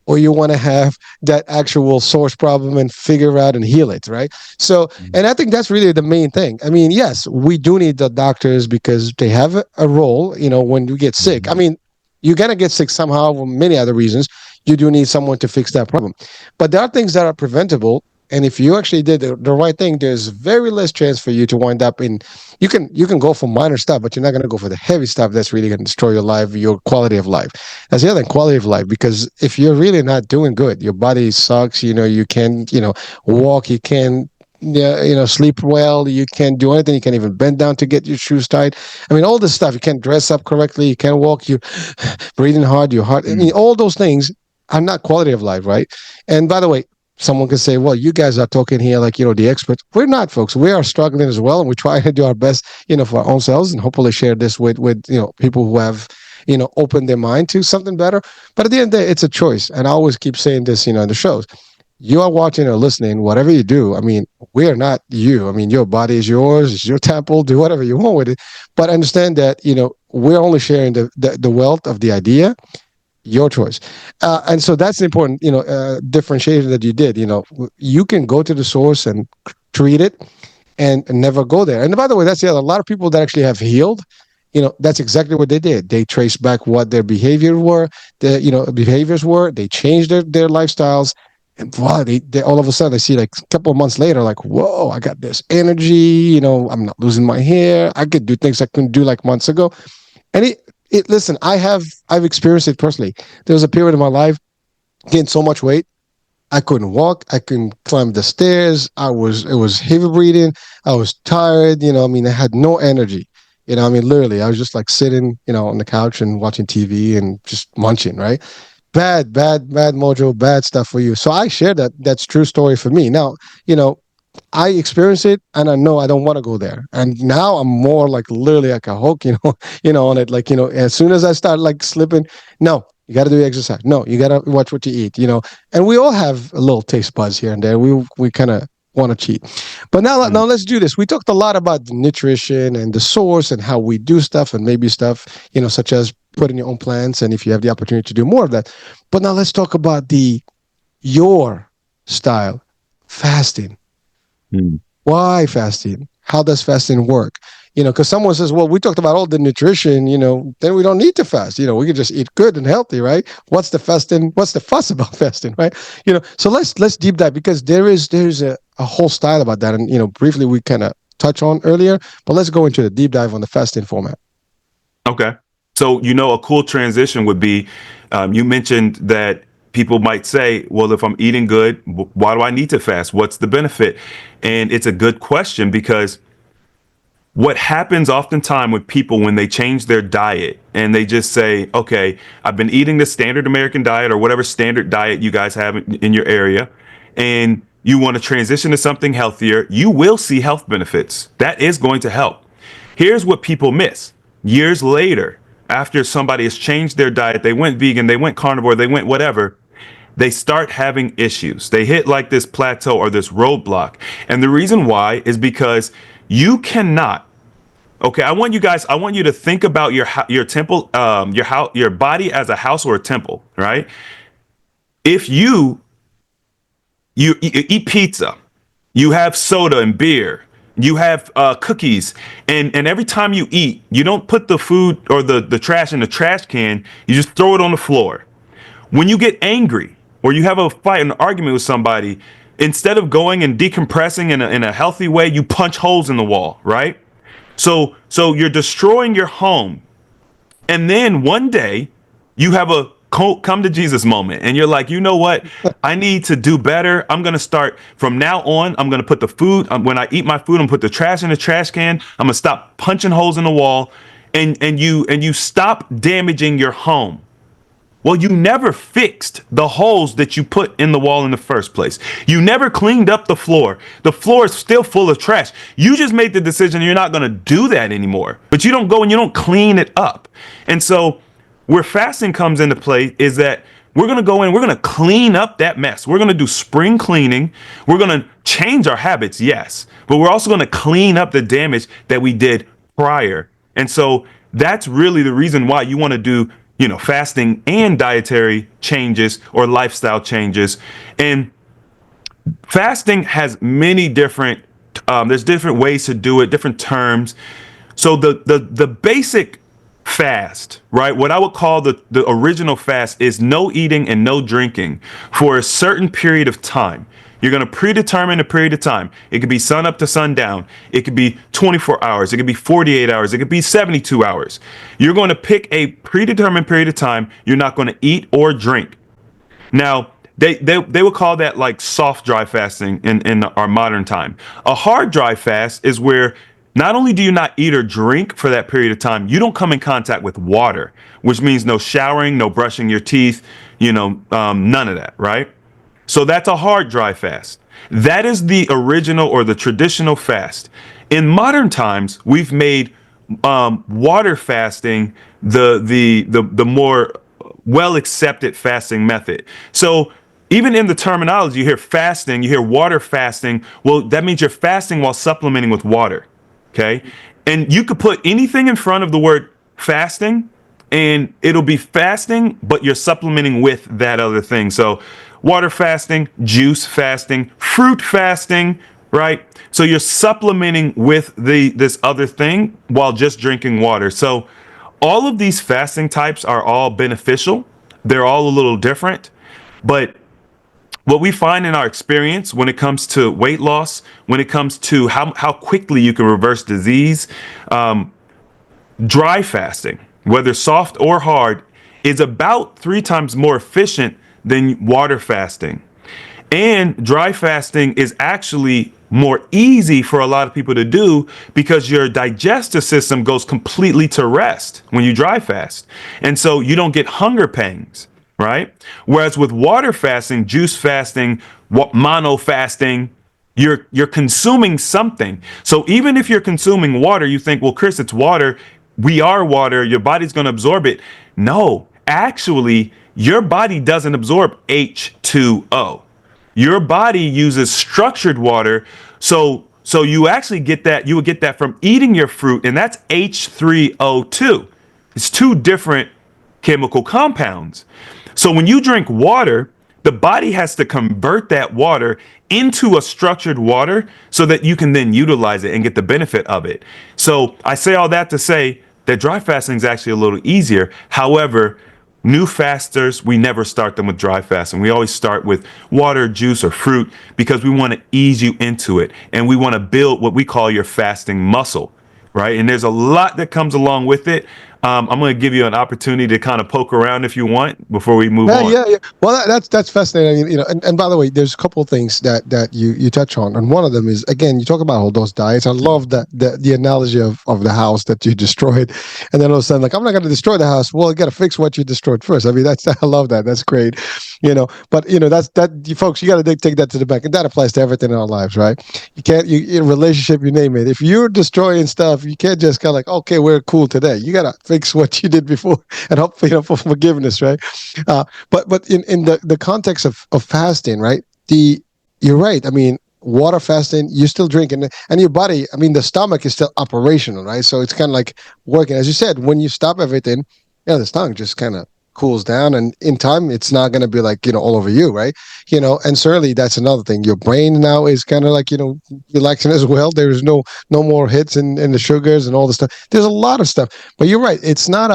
or you want to have that actual source problem and figure out and heal it, right? So, and I think that's really the main thing. I mean, yes, we do need the doctors because they have a role, when you get sick. I mean, you're going to get sick somehow for many other reasons. You do need someone to fix that problem. But there are things that are preventable. And if you actually did the right thing, there's very less chance for you to wind up in. You can go for minor stuff, but you're not going to go for the heavy stuff that's really going to destroy your life, your quality of life. That's the other thing, quality of life. Because if you're really not doing good, your body sucks. You can't, walk. You can't, sleep well. You can't do anything. You can't even bend down to get your shoes tied. I mean, all this stuff. You can't dress up correctly. You can't walk. You're breathing hard. Your heart. I mean, all those things are not quality of life, right? And by the way, someone can say, well, you guys are talking here like, the experts. We're not, folks. We are struggling as well. And we try to do our best, for our own selves, and hopefully share this with people who have, opened their mind to something better. But at the end of the day, it's a choice. And I always keep saying this, in the shows. You are watching or listening, whatever you do. I mean, we are not you. I mean, your body is yours. It's your temple. Do whatever you want with it. But understand that, we're only sharing the wealth of the idea, your choice. And so that's the important, differentiation that you did. You can go to the source and treat it and never go there. And by the way, that's the other. A lot of people that actually have healed, that's exactly what they did. They traced back what their behaviors were. They changed their lifestyles. And wow, they all of a sudden I see like a couple of months later, like, whoa, I got this energy, I'm not losing my hair. I could do things I couldn't do like months ago. And listen, I've experienced it personally. There was a period in my life, gained so much weight, I couldn't walk, I couldn't climb the stairs. It was heavy breathing. I was tired, I had no energy. Literally, I was just like sitting, on the couch and watching TV and just munching, right? Bad mojo, bad stuff for you. So I share that's true story for me. Now, I experience it and I know I don't want to go there. And now I'm more like literally like a Hulk, on it. Like, as soon as I start like slipping, no, you got to do exercise. No, you got to watch what you eat, and we all have a little taste buds here and there. We kind of want to cheat. But now let's do this. We talked a lot about the nutrition and the source and how we do stuff and maybe stuff, such as putting your own plants. And if you have the opportunity to do more of that. But now let's talk about your style, fasting. Why fasting? How does fasting work? Because someone says, well, we talked about all the nutrition, then we don't need to fast. We can just eat good and healthy, right? What's the fasting? What's the fuss about fasting, right? So let's deep dive, because there's a whole style about that. And, briefly we kind of touch on earlier, but let's go into the deep dive on the fasting format. Okay. So, a cool transition would be, you mentioned that people might say, well, if I'm eating good, why do I need to fast? What's the benefit? And it's a good question, because what happens oftentimes with people when they change their diet and they just say, okay, I've been eating the standard American diet or whatever standard diet you guys have in your area, and you want to transition to something healthier, you will see health benefits. That is going to help. Here's what people miss. Years later, after somebody has changed their diet, they went vegan, they went carnivore, they went whatever, they start having issues. They hit like this plateau or this roadblock. And the reason why is because you cannot. Okay, I want you to think about your temple, your body as a house or a temple, right? If you eat pizza, you have soda and beer, you have cookies, and every time you eat, you don't put the food or the trash in the trash can, you just throw it on the floor. When you get angry or you have a fight, an argument with somebody, instead of going and decompressing in a healthy way, you punch holes in the wall, right? So you're destroying your home. And then one day you have a come to Jesus moment and you're like, you know what? I need to do better. I'm going to start from now on. I'm going to put the food, when I eat my food, I'm going to put the trash in the trash can. I'm going to stop punching holes in the wall, and you stop damaging your home. Well, you never fixed the holes that you put in the wall in the first place. You never cleaned up the floor. The floor is still full of trash. You just made the decision you're not going to do that anymore. But you don't go and you don't clean it up. And so where fasting comes into play is that we're going to go in, we're going to clean up that mess. We're going to do spring cleaning. We're going to change our habits, yes. But we're also going to clean up the damage that we did prior. And so that's really the reason why you want to do fasting and dietary changes or lifestyle changes. And fasting has many different, there's different ways to do it, different terms. So the basic fast, right? What I would call the original fast is no eating and no drinking for a certain period of time. You're going to predetermine a period of time. It could be sun up to sundown. It could be 24 hours. It could be 48 hours. It could be 72 hours. You're going to pick a predetermined period of time. You're not going to eat or drink. Now, they would call that like soft dry fasting in our modern time. A hard dry fast is where not only do you not eat or drink for that period of time, you don't come in contact with water, which means no showering, no brushing your teeth, none of that, right? So that's a hard dry fast. That is the original or the traditional fast. In modern times, we've made water fasting the more well accepted fasting method. So even in the terminology, you hear fasting, you hear water fasting. Well, that means you're fasting while supplementing with water. Okay. And you could put anything in front of the word fasting and it'll be fasting, but you're supplementing with that other thing. So water fasting, juice fasting, fruit fasting, right? So you're supplementing with this other thing while just drinking water. So all of these fasting types are all beneficial. They're all a little different, but what we find in our experience when it comes to weight loss, when it comes to how quickly you can reverse disease, dry fasting, whether soft or hard, is about 3 times more efficient than water fasting. And dry fasting is actually more easy for a lot of people to do because your digestive system goes completely to rest when you dry fast. And so you don't get hunger pangs, right? Whereas with water fasting, juice fasting, mono fasting, you're consuming something. So even if you're consuming water, you think, well, Chris, it's water. We are water. Your body's going to absorb it. No, actually, your body doesn't absorb H2O. Your body uses structured water. So you actually get that, you would get that from eating your fruit, and that's H3O2. It's 2 different chemical compounds. So when you drink water, the body has to convert that water into a structured water so that you can then utilize it and get the benefit of it. So I say all that to say that dry fasting is actually a little easier. However, new fasters, we never start them with dry fasting. We always start with water, juice, or fruit because we want to ease you into it. And we want to build what we call your fasting muscle, right? And there's a lot that comes along with it. I'm going to give you an opportunity to kind of poke around if you want before we move on. Yeah. Well, that's fascinating. You know, and by the way, there's a couple of things that you touch on, and one of them is, again, you talk about all those diets. I love that the analogy of the house that you destroyed, and then all of a sudden, like, I'm not going to destroy the house. Well, you got to fix what you destroyed first. I mean, I love that. That's great. You know, but you know, you folks, you got to take that to the bank, and that applies to everything in our lives, right? You can't, in a relationship, you name it. If you're destroying stuff, you can't just kind of like, okay, we're cool today. You got to fix what you did before, and hope, you know, for forgiveness, right? But in the context of fasting, right? You're right. I mean, water fasting, you still drink, and your body, I mean, the stomach is still operational, right? So it's kind of like working. As you said, when you stop everything, yeah, the stomach just kind of cools down, and in time it's not going to be like, you know, all over you, right? You know, and certainly that's another thing. Your brain now is kind of like, you know, relaxing as well. There's no more hits in the sugars and all the stuff. There's a lot of stuff, but you're right. It's not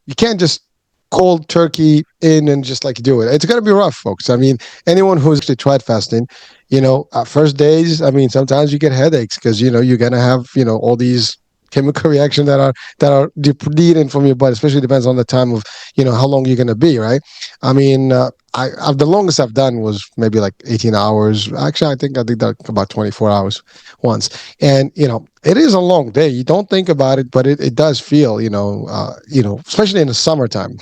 you can't just cold turkey in and just like do it. It's going to be rough, folks. I mean, anyone who's actually tried fasting, you know, first days, I mean, sometimes you get headaches because, you know, you're going to have, you know, all these chemical reaction that are depleting from your body, especially depends on the time of, you know, how long you're going to be, right? I mean, I've the longest I've done was maybe like 18 hours. Actually, I think I did that about 24 hours once. And, you know, it is a long day. You don't think about it, but it does feel, you know, especially in the summertime,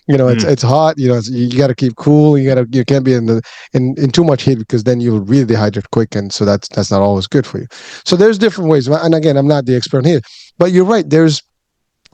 you know, it's hot, you know, you got to keep cool. You can't be in too much heat because then you'll really dehydrate quick. And so that's not always good for you. So there's different ways. And again, I'm not the expert here, but you're right. There's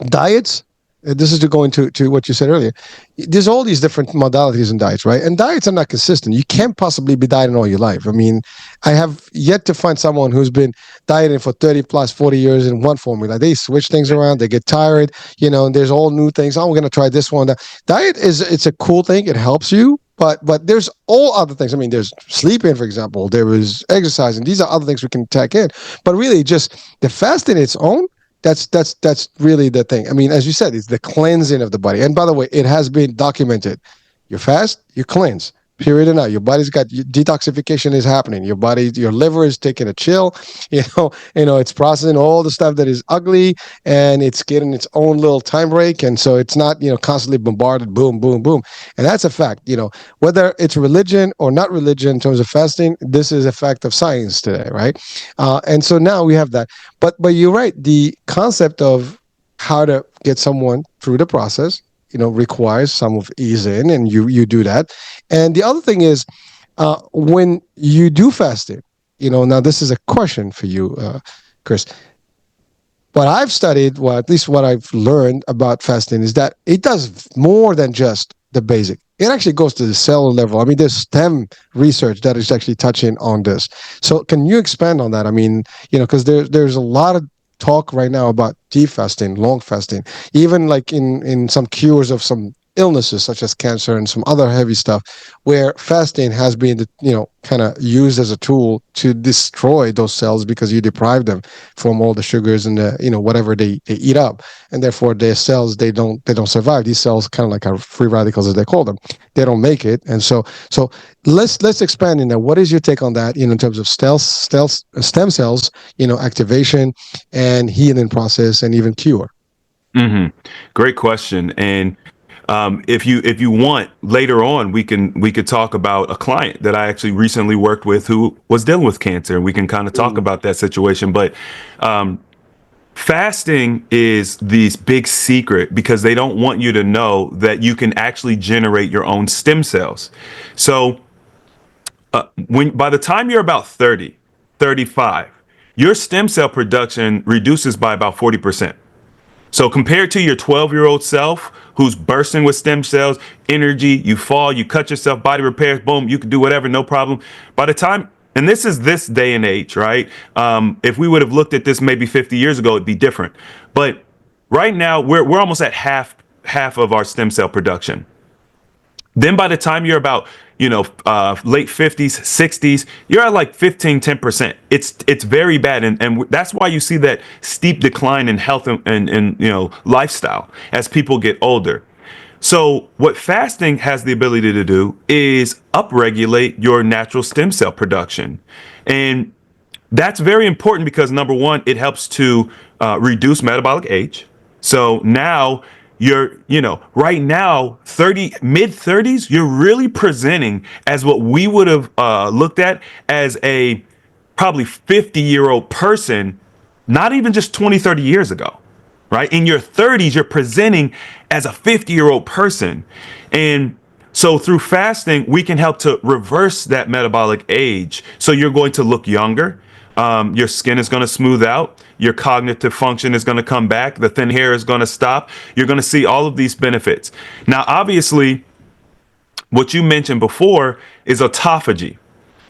diets. This is to go into what you said earlier. There's all these different modalities in diets, right? And diets are not consistent. You can't possibly be dieting all your life. I mean, I have yet to find someone who's been dieting for 30 plus 40 years in one formula. They switch things around. They get tired, you know, and there's all new things. Oh, we're going to try this one. Diet it's a cool thing. It helps you. But there's all other things. I mean, there's sleeping, for example. There is exercise, and these are other things we can tack in. But really, just the fasting its own, that's really the thing. I mean, as you said, it's the cleansing of the body. And by the way, it has been documented. You fast, you cleanse. Period and out. Your body's got detoxification is happening. Your body, your liver is taking a chill. You know, it's processing all the stuff that is ugly, and it's getting its own little time break. And so it's not, you know, constantly bombarded, boom, boom, boom. And that's a fact. You know, whether it's religion or not religion in terms of fasting, this is a fact of science today, right? And so now we have that. But you're right. The concept of how to get someone through the process, you know, requires some of ease in, and you do that. And the other thing is, when you do fasting, now this is a question for you, Chris. What I've studied, well, at least what I've learned about fasting, is that it does more than just the basic. It actually goes to the cell level. I mean, there's STEM research that is actually touching on this. So, can you expand on that? I mean, because there's a lot of talk right now about deep fasting, long fasting, even like in some cures of some illnesses such as cancer and some other heavy stuff, where fasting has been, kind of used as a tool to destroy those cells because you deprive them from all the sugars and the, whatever they eat up, and therefore their cells they don't survive. These cells kind of like are free radicals as they call them. They don't make it, and so let's expand in there. What is your take on that? In terms of stem cells, activation and healing process and even cure. Great question. And if you want, later on, we could talk about a client that I actually recently worked with who was dealing with cancer, and we can kind of talk about that situation. But fasting is this big secret because they don't want you to know that you can actually generate your own stem cells. So when by the time you're about 30, 35, your stem cell production reduces by about 40%. So compared to your 12-year-old self who's bursting with stem cells, energy, you fall, you cut yourself, body repairs, boom, you can do whatever, no problem. By the time, and this is this day and age, right? If we would have looked at this maybe 50 years ago, it'd be different. But right now, we're almost at half of our stem cell production. Then by the time you're about, late 50s, 60s, you're at like 10%. It's very bad. And that's why you see that steep decline in health and lifestyle as people get older. So what fasting has the ability to do is upregulate your natural stem cell production. And that's very important because, number one, it helps to reduce metabolic age. So now right now, mid 30s, you're really presenting as what we would have looked at as a probably 50-year-old person, not even just 20, 30 years ago, right? In your 30s, you're presenting as a 50-year-old person. And so through fasting, we can help to reverse that metabolic age. So you're going to look younger. Your skin is going to smooth out. Your cognitive function is going to come back. The thin hair is going to stop. You're going to see all of these benefits. Now, obviously, what you mentioned before is autophagy,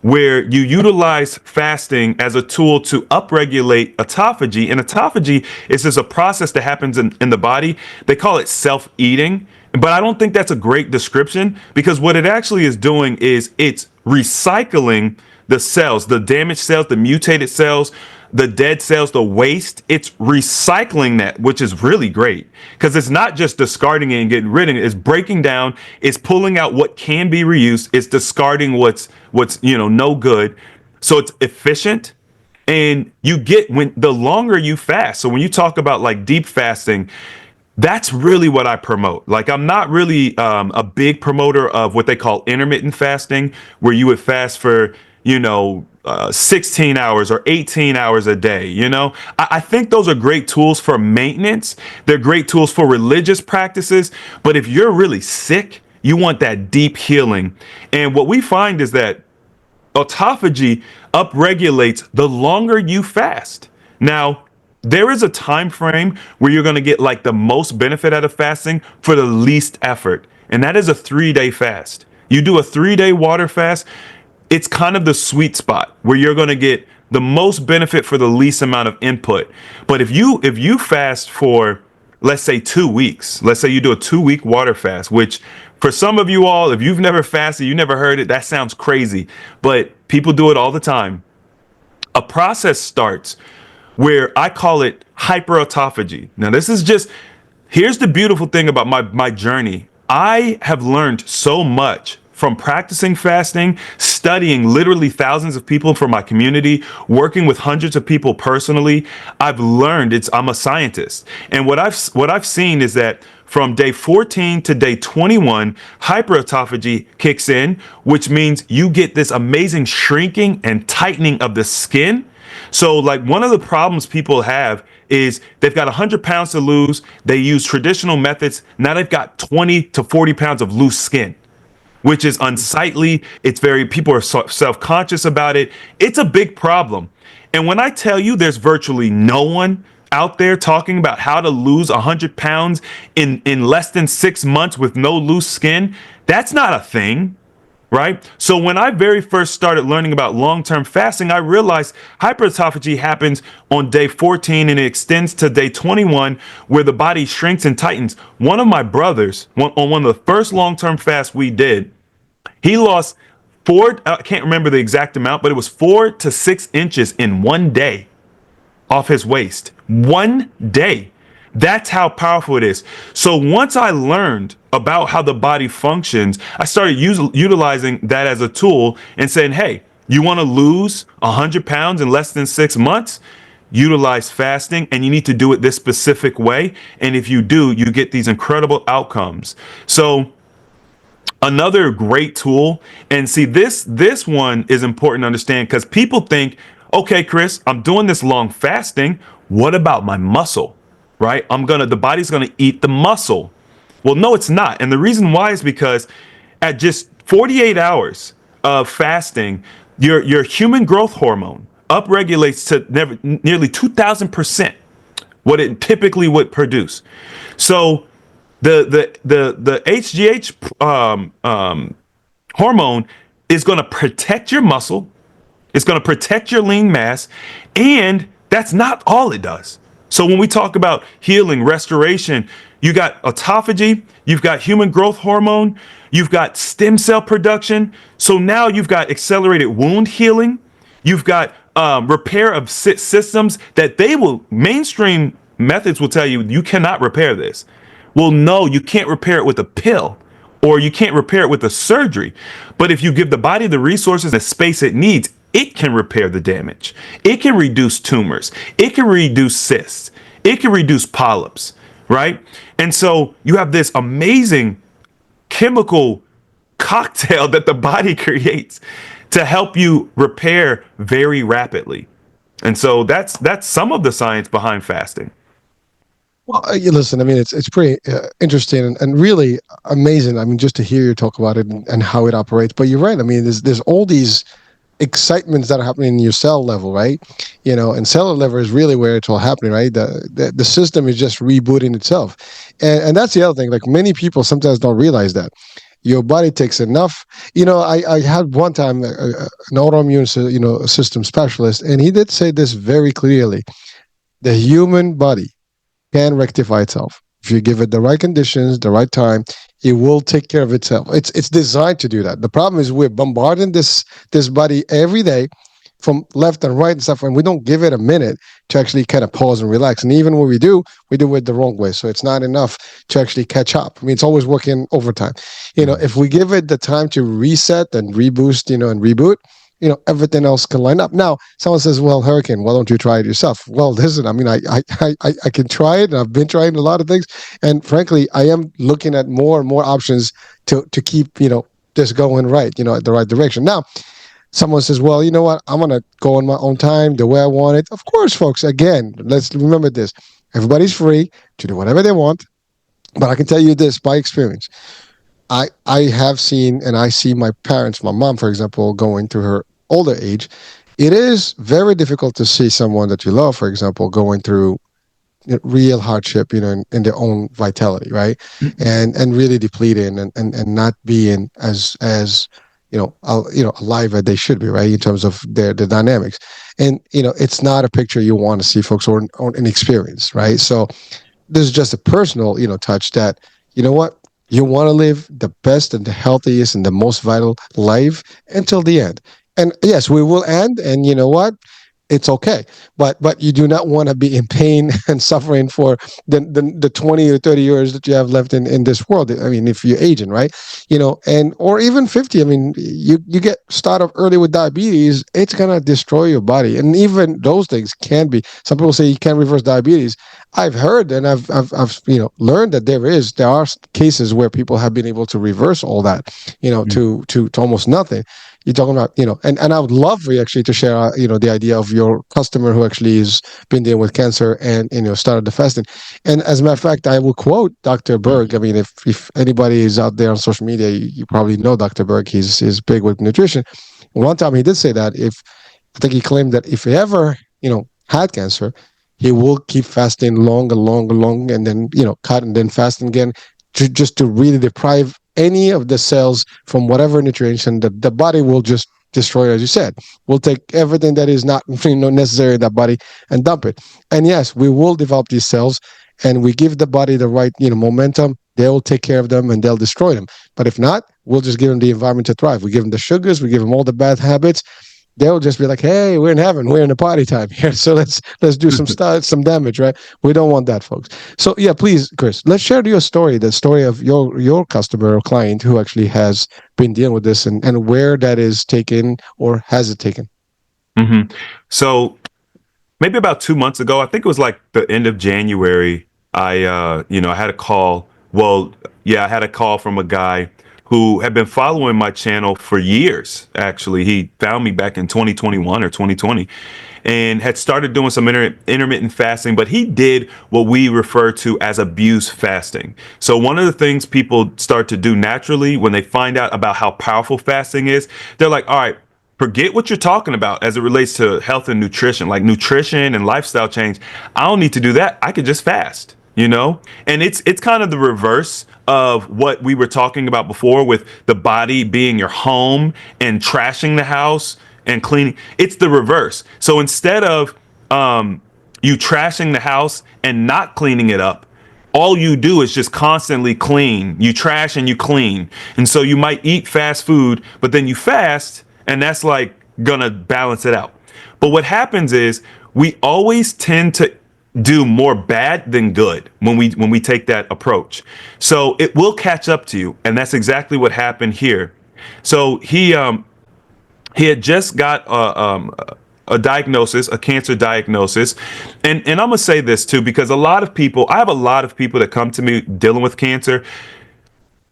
where you utilize fasting as a tool to upregulate autophagy. And autophagy is just a process that happens in the body. They call it self-eating. But I don't think that's a great description, because what it actually is doing is it's recycling the cells, the damaged cells, the mutated cells, the dead cells, the waste. It's recycling that, which is really great because it's not just discarding it and getting rid of it. It's breaking down. It's pulling out what can be reused. It's discarding what's no good. So it's efficient. And you get, when the longer you fast. So when you talk about like deep fasting, that's really what I promote. Like, I'm not really a big promoter of what they call intermittent fasting, where you would fast for 16 hours or 18 hours a day. I think those are great tools for maintenance. They're great tools for religious practices. But if you're really sick, you want that deep healing. And what we find is that autophagy upregulates the longer you fast. Now, there is a time frame where you're going to get like the most benefit out of fasting for the least effort. And that is a 3-day fast. You do a 3-day water fast. It's kind of the sweet spot where you're going to get the most benefit for the least amount of input. But if you fast for, let's say, 2 weeks, let's say you do a 2-week water fast, which for some of you all, if you've never fasted, you never heard it, that sounds crazy, but people do it all the time. A process starts where I call it hyperautophagy. Now, here's the beautiful thing about my journey. I have learned so much from practicing fasting, studying literally thousands of people from my community, working with hundreds of people personally. I've learned I'm a scientist. And what I've seen is that from day 14 to day 21, hyperautophagy kicks in, which means you get this amazing shrinking and tightening of the skin. So like, one of the problems people have is they've got 100 pounds to lose. They use traditional methods. Now they've got 20 to 40 pounds of loose skin. which is unsightly. It's very, people are self-conscious about it. It's a big problem. And when I tell you there's virtually no one out there talking about how to lose 100 pounds in less than 6 months with no loose skin, that's not a thing. Right? So when I very first started learning about long-term fasting, I realized hyperautophagy happens on day 14 and it extends to day 21, where the body shrinks and tightens. One of my brothers, on one of the first long-term fasts we did, he lost I can't remember the exact amount, but it was 4 to 6 inches in one day off his waist. One day. That's how powerful it is. So once I learned about how the body functions, I started utilizing that as a tool and saying, hey, you want to lose 100 pounds in less than 6 months? Utilize fasting, and you need to do it this specific way. And if you do, you get these incredible outcomes. So another great tool, and see, this one is important to understand, because people think, okay, Chris, I'm doing this long fasting. What about my muscle? Right? The body's gonna eat the muscle. Well, no, it's not. And the reason why is because at just 48 hours of fasting, your human growth hormone upregulates to nearly 2,000% what it typically would produce. So the HGH hormone is going to protect your muscle. It's going to protect your lean mass, and that's not all it does. So when we talk about healing, restoration, you got autophagy, you've got human growth hormone, you've got stem cell production. So now you've got accelerated wound healing. You've got repair of systems that mainstream methods will tell you, you cannot repair this. Well, no, you can't repair it with a pill, or you can't repair it with a surgery. But if you give the body the resources and space it needs, it can repair the damage. It can reduce tumors. It can reduce cysts. It can reduce polyps, right? And so you have this amazing chemical cocktail that the body creates to help you repair very rapidly. And so that's some of the science behind fasting. Well, you listen, I mean, it's pretty interesting and really amazing. I mean, just to hear you talk about it and how it operates. But you're right. I mean, there's all these excitements that are happening in your cell level, right? You know, and cellular level is really where it's all happening, right? The system is just rebooting itself. And that's the other thing. Like, many people sometimes don't realize that. Your body takes enough. You know, I had one time an autoimmune system specialist, and he did say this very clearly. The human body can rectify itself. If you give it the right conditions, the right time, it will take care of itself. It's designed to do that. The problem is we're bombarding this body every day from left and right and stuff, and we don't give it a minute to actually kind of pause and relax. And even when we do it the wrong way. So it's not enough to actually catch up. I mean, it's always working overtime. You know, if we give it the time to reset and reboost, and reboot, everything else can line up. Now, someone says, well, Hurricane, why don't you try it yourself? Well, listen, I mean, I can try it, and I've been trying a lot of things. And frankly, I am looking at more and more options to keep, this going right, at the right direction. Now, someone says, well, you know what? I'm going to go on my own time, the way I want it. Of course, folks, again, let's remember this. Everybody's free to do whatever they want. But I can tell you this by experience. I have seen, and I see my parents, my mom, for example, going through her older age. It is very difficult to see someone that you love, for example, going through real hardship, in their own vitality, right? Mm-hmm. And really depleting and not being as alive as they should be, right? In terms of the dynamics. And, it's not a picture you want to see, folks, or an experience, right? So this is just a personal, touch that, you know what? You want to live the best and the healthiest and the most vital life until the end. And yes, we will end, and you know what? It's okay. But you do not want to be in pain and suffering for the 20 or 30 years that you have left in this world. I mean, if you're aging, right? Or even 50. I mean, you get started early with diabetes, it's gonna destroy your body. And even those things can be. Some people say you can't reverse diabetes. I've heard and I've learned that there are cases where people have been able to reverse all that, to almost nothing. you're talking about, and I would love for you actually to share, the idea of your customer who actually has been dealing with cancer and, started the fasting. And as a matter of fact, I will quote Dr. Berg. I mean, if anybody is out there on social media, you probably know Dr. Berg. He's big with nutrition. One time he did say that I think he claimed that if he ever, had cancer, he will keep fasting long and long and long, and then, cut and then fast again, just to really deprive any of the cells from whatever nutrients, and the body will just destroy, as you said. We'll take everything that is not necessary in that body and dump it. And yes, we will develop these cells, and we give the body the right, momentum. They'll take care of them and they'll destroy them. But if not, we'll just give them the environment to thrive. We give them the sugars, we give them all the bad habits. They'll just be like, "Hey, we're in heaven. We're in the party time here. So let's do some stuff, some damage, right?" We don't want that, folks. So yeah, please, Chris, let's share your story, the story of your customer or client who actually has been dealing with this, and where that is taken, or has it taken. Mm-hmm. So maybe about 2 months ago, I think it was like the end of January, I had a call. Well, yeah, I had a call from a guy who had been following my channel for years. Actually, he found me back in 2021 or 2020 and had started doing some intermittent fasting, but he did what we refer to as abuse fasting. So one of the things people start to do naturally when they find out about how powerful fasting is, they're like, all right, forget what you're talking about as it relates to health and nutrition, like nutrition and lifestyle change. I don't need to do that. I could just fast, and it's kind of the reverse of what we were talking about before, with the body being your home and trashing the house and cleaning. It's the reverse. So instead of you trashing the house and not cleaning it up, all you do is just constantly clean. You trash and you clean. And so you might eat fast food, but then you fast, and that's like gonna balance it out. But what happens is we always tend to do more bad than good when we take that approach. So it will catch up to you, and that's exactly what happened here. So he had just got a diagnosis, a cancer diagnosis, and I'm gonna say this too, because I have a lot of people that come to me dealing with cancer.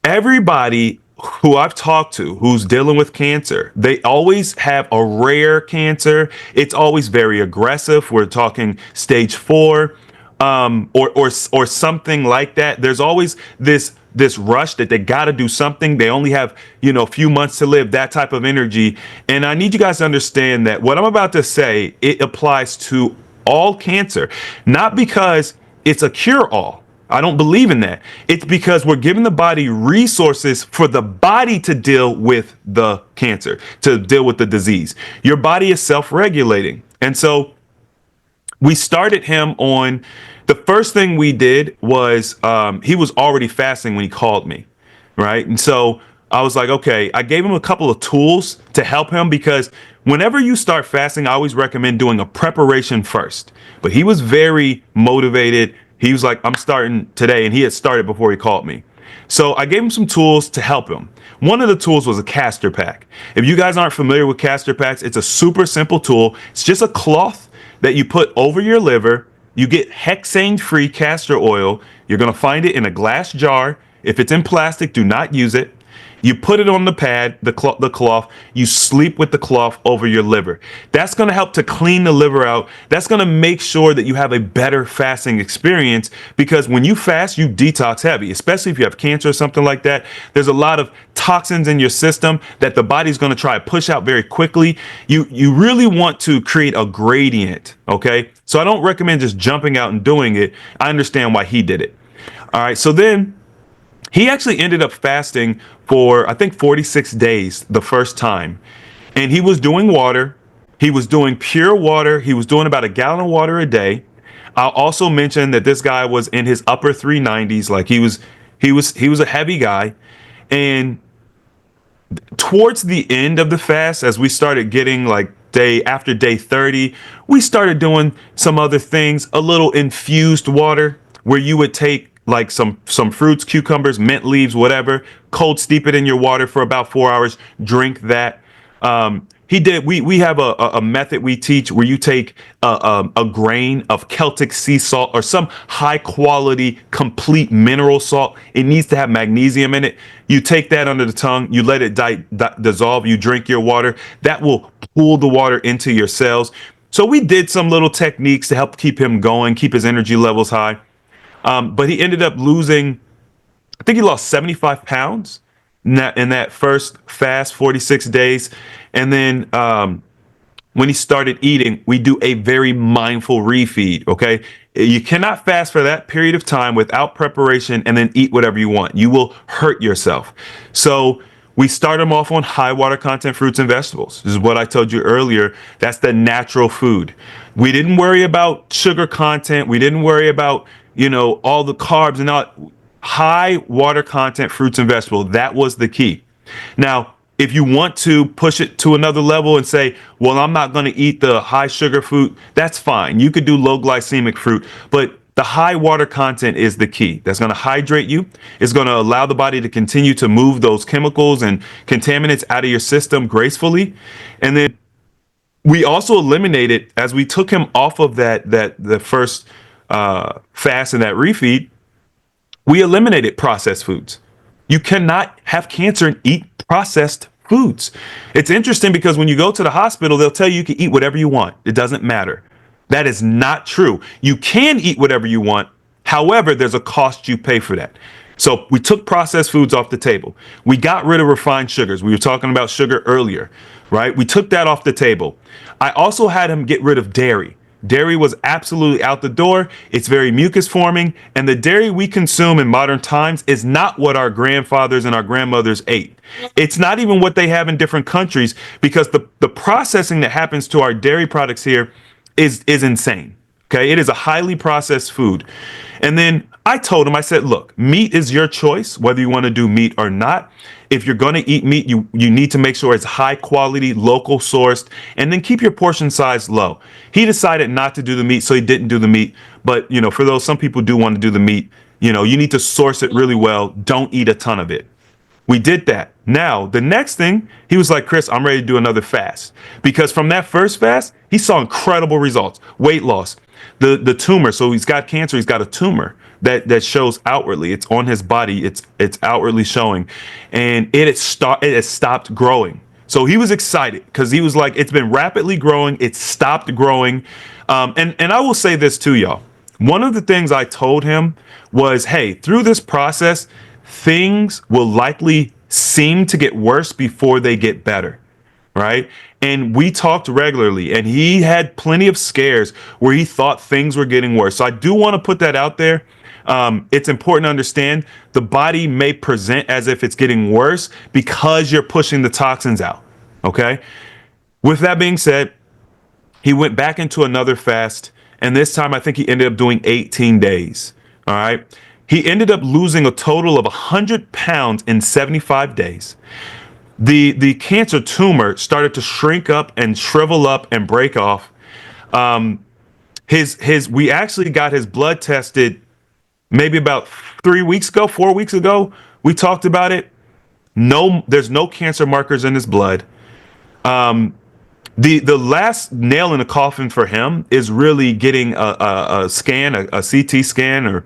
Everybody who I've talked to who's dealing with cancer, they always have a rare cancer. It's always very aggressive. We're talking stage 4, or something like that. There's always this rush that they got to do something. They only have, a few months to live, that type of energy. And I need you guys to understand that what I'm about to say, it applies to all cancer, not because it's a cure-all. I don't believe in that. It's because we're giving the body resources for the body to deal with the cancer, to deal with the disease. Your body is self-regulating. And so we started him on, the first thing we did was, he was already fasting when he called me, right? And so I was like, okay, I gave him a couple of tools to help him, because whenever you start fasting, I always recommend doing a preparation first. But he was very motivated. He was like, I'm starting today, and he had started before he called me. So I gave him some tools to help him. One of the tools was a castor pack. If you guys aren't familiar with castor packs, it's a super simple tool. It's just a cloth that you put over your liver. You get hexane-free castor oil. You're going to find it in a glass jar. If it's in plastic, do not use it. You put it on the pad, the cloth, you sleep with the cloth over your liver. That's going to help to clean the liver out. That's going to make sure that you have a better fasting experience, because when you fast, you detox heavy, especially if you have cancer or something like that. There's a lot of toxins in your system that the body's going to try to push out very quickly. You really want to create a gradient, okay? So I don't recommend just jumping out and doing it. I understand why he did it. All right, so then he actually ended up fasting for, I think, 46 days the first time. And he was doing water. He was doing pure water. He was doing about a gallon of water a day. I'll also mention that this guy was in his upper 390s. Like he was a heavy guy. And towards the end of the fast, as we started getting like after day 30, we started doing some other things, a little infused water where you would take like some fruits, cucumbers, mint leaves, whatever, cold steep it in your water for about 4 hours, drink that. He did. We have a method we teach where you take a grain of Celtic sea salt or some high quality complete mineral salt. It needs to have magnesium in it. You take that under the tongue, you let it dissolve, you drink your water. That will pull the water into your cells. So we did some little techniques to help keep him going, keep his energy levels high. But he ended up losing, I think he lost 75 pounds in that first fast, 46 days. And then when he started eating, we do a very mindful refeed. Okay. You cannot fast for that period of time without preparation and then eat whatever you want. You will hurt yourself. So we start him off on high water content fruits and vegetables. This is what I told you earlier. That's the natural food. We didn't worry about sugar content. We didn't worry about, all the carbs and all. High water content fruits and vegetables. That was the key. Now, if you want to push it to another level and say, well, I'm not going to eat the high sugar fruit, that's fine. You could do low glycemic fruit, but the high water content is the key. That's going to hydrate you. It's going to allow the body to continue to move those chemicals and contaminants out of your system gracefully. And then we also eliminated, as we took him off of the first fast and that refeed, we eliminated processed foods. You cannot have cancer and eat processed foods. It's interesting because when you go to the hospital, they'll tell you can eat whatever you want. It doesn't matter. That is not true. You can eat whatever you want. However, there's a cost you pay for that. So we took processed foods off the table. We got rid of refined sugars. We were talking about sugar earlier, right? We took that off the table. I also had him get rid of dairy. Dairy was absolutely out the door. It's very mucus forming. And the dairy we consume in modern times is not what our grandfathers and our grandmothers ate. It's not even what they have in different countries, because the processing that happens to our dairy products here is insane. Okay. It is a highly processed food. And then I told him, I said, look, meat is your choice, whether you want to do meat or not. If you're going to eat meat, you need to make sure it's high quality, local sourced, and then keep your portion size low. He decided not to do the meat, so he didn't do the meat. But, for those, some people do want to do the meat, you need to source it really well. Don't eat a ton of it. We did that. Now, the next thing, he was like, Chris, I'm ready to do another fast. Because from that first fast, he saw incredible results. Weight loss, the tumor. So he's got cancer. He's got a tumor that shows outwardly. It's on his body. It's outwardly showing, and it has stopped growing. So he was excited because he was like, it's been rapidly growing. It stopped growing. And I will say this to y'all. One of the things I told him was, hey, through this process, things will likely seem to get worse before they get better. Right. And we talked regularly, and he had plenty of scares where he thought things were getting worse. So I do want to put that out there. It's important to understand the body may present as if it's getting worse because you're pushing the toxins out. OK, with that being said, he went back into another fast. And this time I think he ended up doing 18 days. All right. He ended up losing a total of 100 pounds in 75 days. The cancer tumor started to shrink up and shrivel up and break off. We actually got his blood tested maybe about 4 weeks ago. We talked about it. No, there's no cancer markers in his blood. The last nail in the coffin for him is really getting a scan, a CT scan, or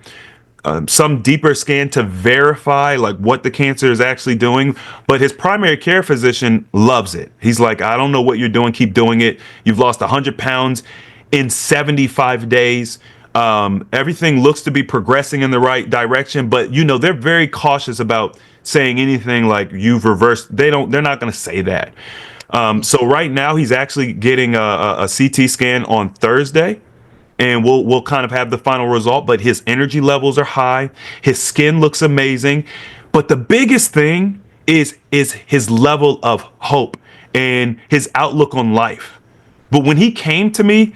some deeper scan to verify like what the cancer is actually doing. But his primary care physician loves it. He's like, I don't know what you're doing. Keep doing it. You've lost 100 pounds in 75 days. Everything looks to be progressing in the right direction, but they're very cautious about saying anything like you've reversed. They're not going to say that. So right now he's actually getting a CT scan on Thursday. And we'll kind of have the final result, but his energy levels are high. His skin looks amazing. But the biggest thing is his level of hope and his outlook on life. But when he came to me,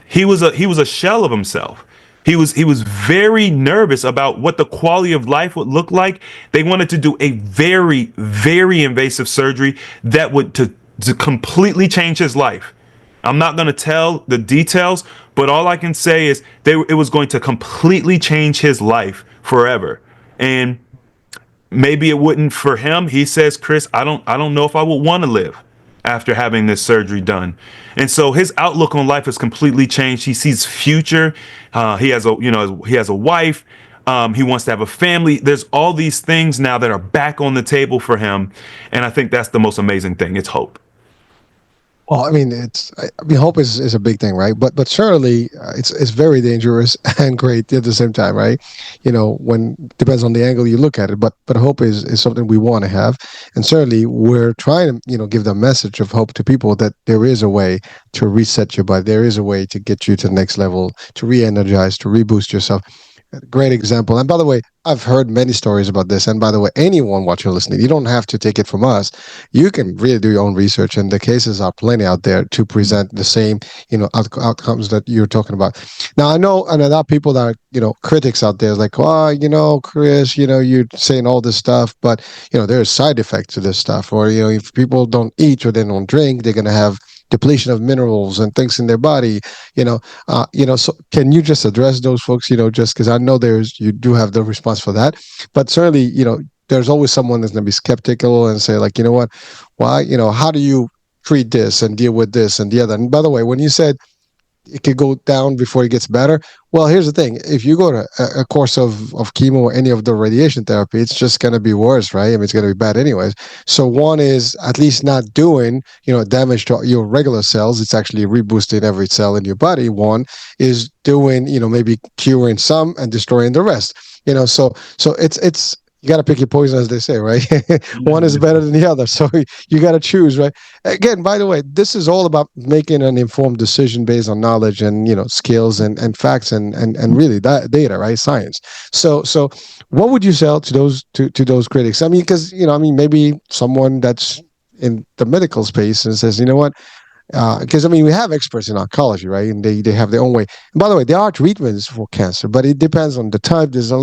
he was a shell of himself. He was very nervous about what the quality of life would look like. They wanted to do a very, very invasive surgery that would to completely change his life. I'm not going to tell the details, but all I can say is it was going to completely change his life forever. And maybe it wouldn't for him. He says, Chris, I don't know if I would want to live after having this surgery done. And so his outlook on life has completely changed. He sees future. He has a wife. He wants to have a family. There's all these things now that are back on the table for him. And I think that's the most amazing thing. It's hope. Well, I mean, hope is a big thing, right? But certainly, it's very dangerous and great at the same time, right? When depends on the angle you look at it. But hope is something we want to have, and certainly we're trying to give the message of hope to people that there is a way to reset your body, there is a way to get you to the next level, to re-energize, to reboost yourself. Great example. And by the way, I've heard many stories about this. And by the way, anyone watching or listening, you don't have to take it from us. You can really do your own research, and the cases are plenty out there to present the same, outcomes that you're talking about. Now, I know, and there are people that are, critics out there, like, oh, Chris, you're saying all this stuff, but there's side effects to this stuff, or if people don't eat or they don't drink, they're going to have depletion of minerals and things in their body, so can you just address those folks, just because I know you do have the response for that, but certainly, there's always someone that's going to be skeptical and say, like, what, why, how do you treat this and deal with this and the other? And by the way, when you said it could go down before it gets better, well, here's the thing. If you go to a course of chemo or any of the radiation therapy, it's just going to be worse, right? I mean, it's going to be bad anyways. So one is at least not doing, damage to your regular cells. It's actually reboosting every cell in your body. One is doing, maybe curing some and destroying the rest. So it's you got to pick your poison, as they say, right? One is better than the other. So you got to choose, right? Again, by the way, this is all about making an informed decision based on knowledge and, skills and facts and really that data, right? Science. So what would you say to those critics? I mean, because, maybe someone that's in the medical space and says, you know what? Because we have experts in oncology, right? And they have their own way. And by the way, there are treatments for cancer, but it depends on the type. There's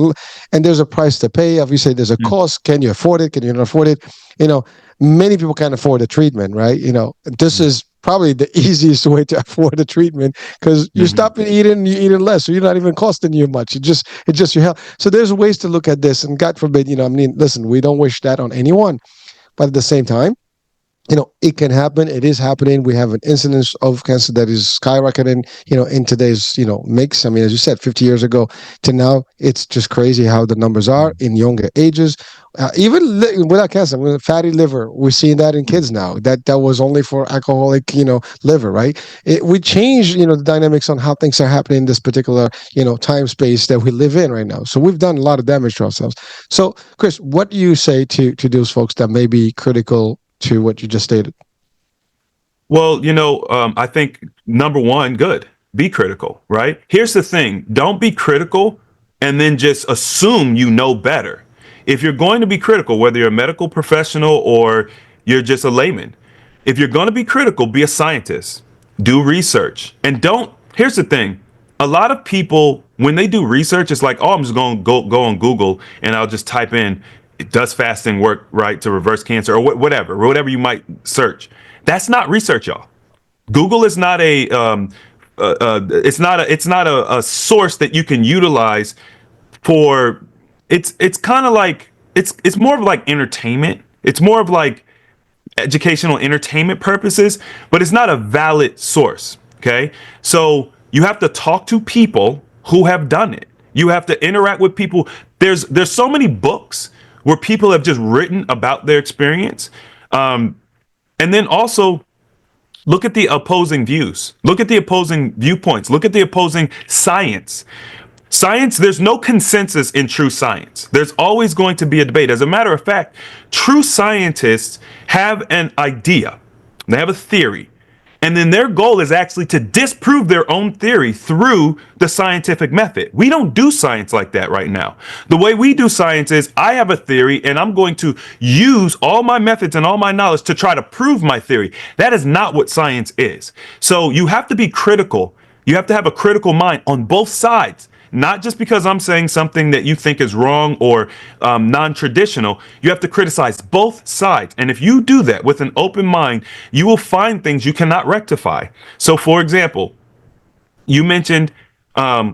a price to pay. Obviously, there's a cost. Can you afford it? Can you not afford it? Many people can't afford the treatment, right? This is probably the easiest way to afford the treatment because you stop eating, you're eating less, so you're not even costing you much. It's just your health. So there's ways to look at this, and God forbid, listen, we don't wish that on anyone, but at the same time, it can happen. It is happening. We have an incidence of cancer that is skyrocketing, in today's, mix. I mean, as you said, 50 years ago to now, it's just crazy how the numbers are in younger ages. Even without cancer, fatty liver, we're seeing that in kids now. That was only for alcoholic, liver, right? We change, the dynamics on how things are happening in this particular, time space that we live in right now. So we've done a lot of damage to ourselves. So, Chris, what do you say to those folks that may be critical to what you just stated? Well, I think number one, good. Be critical, right? Here's the thing. Don't be critical and then just assume you know better. If you're going to be critical, whether you're a medical professional or you're just a layman, if you're going to be critical, be a scientist, do research, and here's the thing. A lot of people, when they do research, it's like, oh, I'm just going to go on Google and I'll just type in, does fasting work, right, to reverse cancer, or whatever you might search. That's not research, y'all. Google is not it's not a source that you can utilize for. It's kind of like it's more of like entertainment. It's more of like educational entertainment purposes, but it's not a valid source. Okay, so you have to talk to people who have done it. You have to interact with people. There's so many books where people have just written about their experience. And then also look at the opposing views, look at the opposing viewpoints, look at the opposing science. Science, there's no consensus in true science. There's always going to be a debate. As a matter of fact, true scientists have an idea, they have a theory, and then their goal is actually to disprove their own theory through the scientific method. We don't do science like that right now. The way we do science is I have a theory and I'm going to use all my methods and all my knowledge to try to prove my theory. That is not what science is. So you have to be critical. You have to have a critical mind on both sides. Not just because I'm saying something that you think is wrong or non-traditional. You have to criticize both sides. And if you do that with an open mind, you will find things you cannot rectify. So, for example, you mentioned chemo,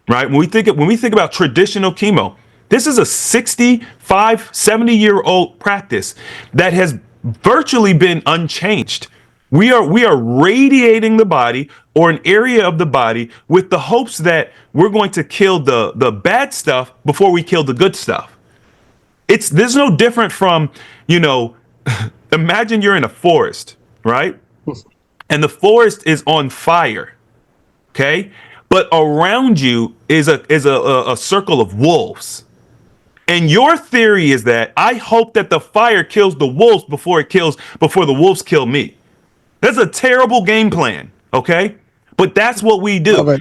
right? When we think about traditional chemo, this is a 65, 70-year-old practice that has virtually been unchanged. We are radiating the body or an area of the body with the hopes that we're going to kill the bad stuff before we kill the good stuff. There's no different from, imagine you're in a forest, right? And the forest is on fire. Okay. But around you is a circle of wolves. And your theory is that I hope that the fire kills the wolves before the wolves kill me. That's a terrible game plan. Okay. But that's what we do.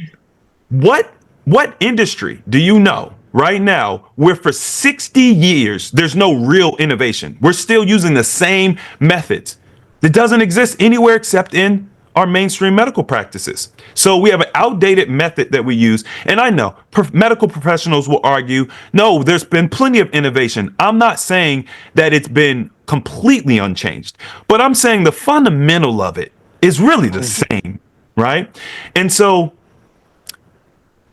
What industry do you know right now where for 60 years there's no real innovation? We're still using the same methods. It doesn't exist anywhere except in our mainstream medical practices. So we have an outdated method that we use. And I know medical professionals will argue, no, there's been plenty of innovation. I'm not saying that it's been completely unchanged, but I'm saying the fundamental of it is really the same, right? And so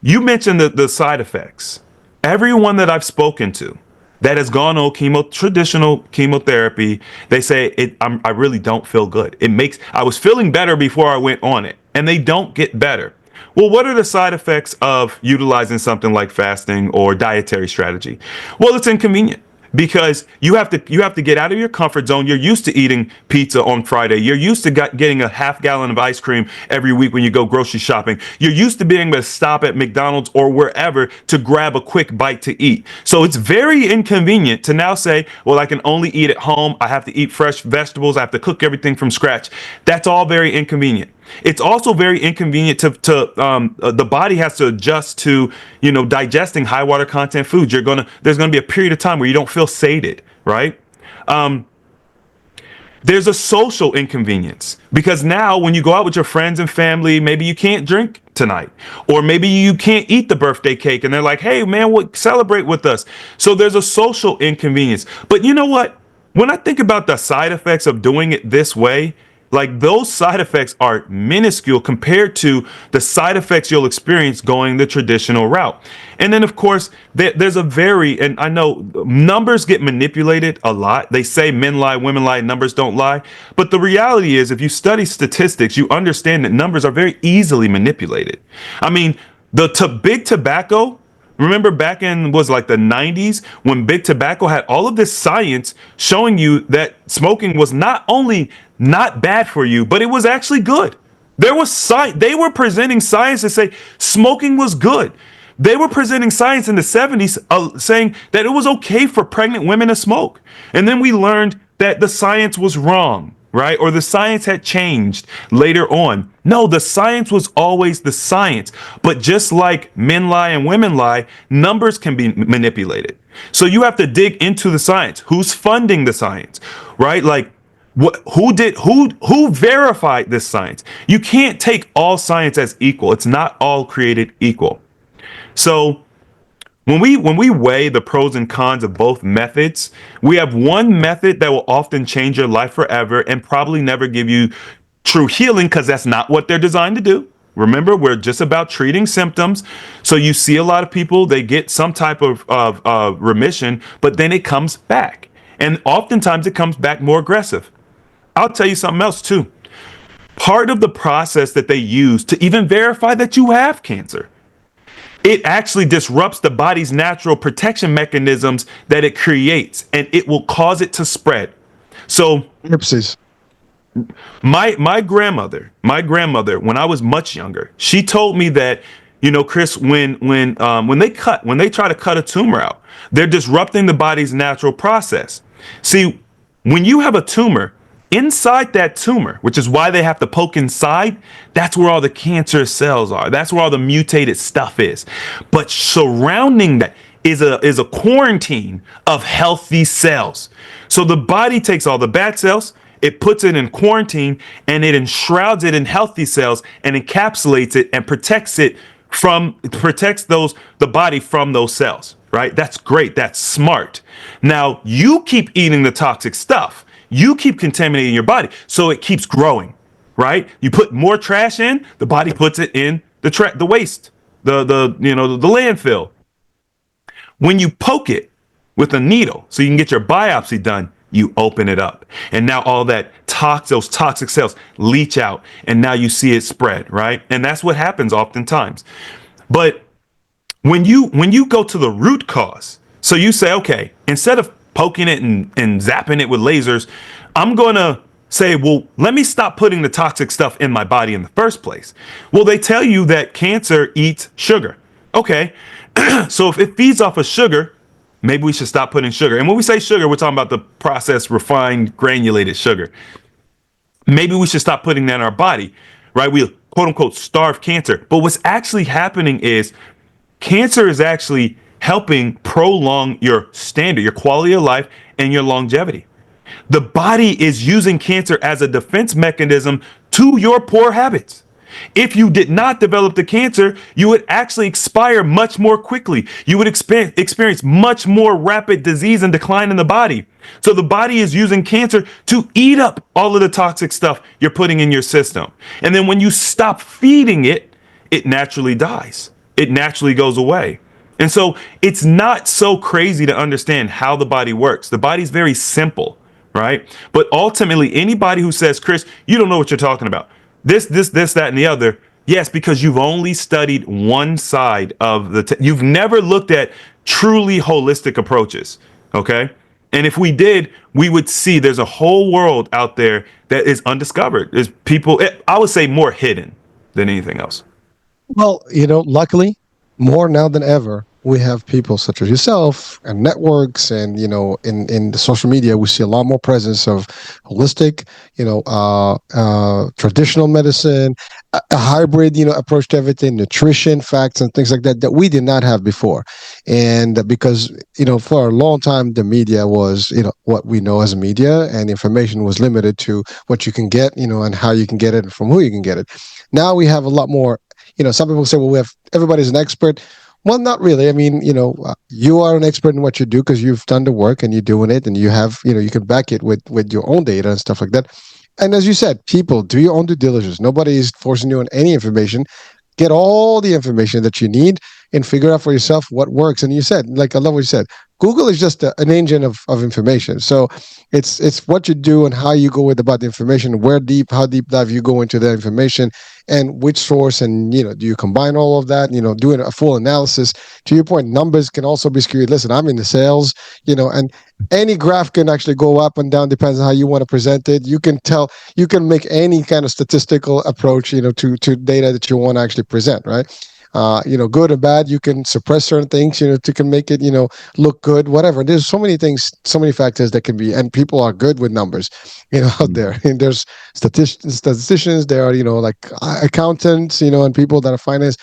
you mentioned the side effects. Everyone that I've spoken to that has gone on traditional chemotherapy, they say I really don't feel good. I was feeling better before I went on it, and they don't get better. Well, what are the side effects of utilizing something like fasting or dietary strategy? Well, it's inconvenient because you have to get out of your comfort zone. You're used to eating pizza on Friday. You're used to getting a half gallon of ice cream every week when you go grocery shopping. You're used to being able to stop at McDonald's or wherever to grab a quick bite to eat. So it's very inconvenient to now say, well, I can only eat at home. I have to eat fresh vegetables. I have to cook everything from scratch. That's all very inconvenient. It's also very inconvenient to the body has to adjust to, digesting high water content foods. There's going to be a period of time where you don't feel sated, right? There's a social inconvenience because now when you go out with your friends and family, maybe you can't drink tonight, or maybe you can't eat the birthday cake and they're like, hey man, celebrate with us. So there's a social inconvenience. But you know what? When I think about the side effects of doing it this way, like those side effects are minuscule compared to the side effects you'll experience going the traditional route. And then, of course, there's and I know numbers get manipulated a lot. They say men lie, women lie, numbers don't lie. But the reality is, if you study statistics, you understand that numbers are very easily manipulated. I mean, big tobacco. Remember back in the 90s when big tobacco had all of this science showing you that smoking was not only not bad for you, but it was actually good. They were presenting science to say smoking was good. They were presenting science in the 70s saying that it was okay for pregnant women to smoke. And then we learned that the science was wrong, right? Or the science had changed later on. No, the science was always the science. But just like men lie and women lie, numbers can be manipulated. So you have to dig into the science. Who's funding the science, right? Like who verified this science? You can't take all science as equal. It's not all created equal. So when we weigh the pros and cons of both methods, we have one method that will often change your life forever and probably never give you true healing because that's not what they're designed to do. Remember, we're just about treating symptoms. So you see a lot of people, they get some type of remission, but then it comes back. And oftentimes it comes back more aggressive. I'll tell you something else too. Part of the process that they use to even verify that you have cancer, it actually disrupts the body's natural protection mechanisms that it creates, and it will cause it to spread. So, Oopsies. My grandmother, when I was much younger, she told me that, Chris, when they try to cut a tumor out, they're disrupting the body's natural process. See, when you have a tumor, inside that tumor, which is why they have to poke inside, that's where all the cancerous cells are. That's where all the mutated stuff is. But surrounding that is a quarantine of healthy cells. So the body takes all the bad cells, it puts it in quarantine, and it enshrouds it in healthy cells and encapsulates it and protects the body from those cells, right? That's great. That's smart. Now you keep eating the toxic stuff. You keep contaminating your body, so it keeps growing, right? You put more trash in, the body puts it in the waste, the landfill. When you poke it with a needle, so you can get your biopsy done, you open it up. And now all that those toxic cells leach out, and now you see it spread, right? And that's what happens oftentimes. But when you go to the root cause, so you say, okay, instead of poking it and zapping it with lasers, I'm going to say, well, let me stop putting the toxic stuff in my body in the first place. Well, they tell you that cancer eats sugar. Okay. So if it feeds off of sugar, maybe we should stop putting sugar. And when we say sugar, we're talking about the processed, refined, granulated sugar. Maybe we should stop putting that in our body, right? We quote unquote starve cancer. But what's actually happening is cancer is actually helping prolong your standard, your quality of life, and your longevity. The body is using cancer as a defense mechanism to your poor habits. If you did not develop the cancer, you would actually expire much more quickly. You would experience much more rapid disease and decline in the body. So the body is using cancer to eat up all of the toxic stuff you're putting in your system. And then when you stop feeding it, it naturally dies. It naturally goes away. And so it's not so crazy to understand how the body works. The body's very simple, right? But ultimately, anybody who says, Chris, you don't know what you're talking about. This, that, and the other. Yes, because you've only studied one side of you've never looked at truly holistic approaches. Okay. And if we did, we would see there's a whole world out there that is undiscovered. There's people, I would say, more hidden than anything else. Well, luckily, more now than ever, we have people such as yourself and networks, and in the social media, we see a lot more presence of holistic, traditional medicine, a hybrid, approach to everything, nutrition, facts, and things like that we did not have before. And because for a long time, the media was what we know as media, and information was limited to what you can get, and how you can get it and from who you can get it. Now we have a lot more. Some people say, well, everybody's an expert. Well, not really. I mean, you are an expert in what you do because you've done the work and you're doing it, and you have, you can back it with your own data and stuff like that. And as you said, people, do your own due diligence. Nobody is forcing you on any information. Get all the information that you need and figure out for yourself what works. And you said, like, I love what you said. Google is just an engine of information. So it's what you do and how you go about the information, how deep dive you go into the information, and which source, and do you combine all of that, doing a full analysis. To your point, numbers can also be skewed. Listen, I'm in the sales, and any graph can actually go up and down, depends on how you want to present it. You can make any kind of statistical approach, to data that you want to actually present, right? Good or bad, you can suppress certain things, to can make it, look good, whatever. There's so many things, so many factors that can be, and people are good with numbers, out there. And there's statisticians, there are, like accountants, and people that are finance,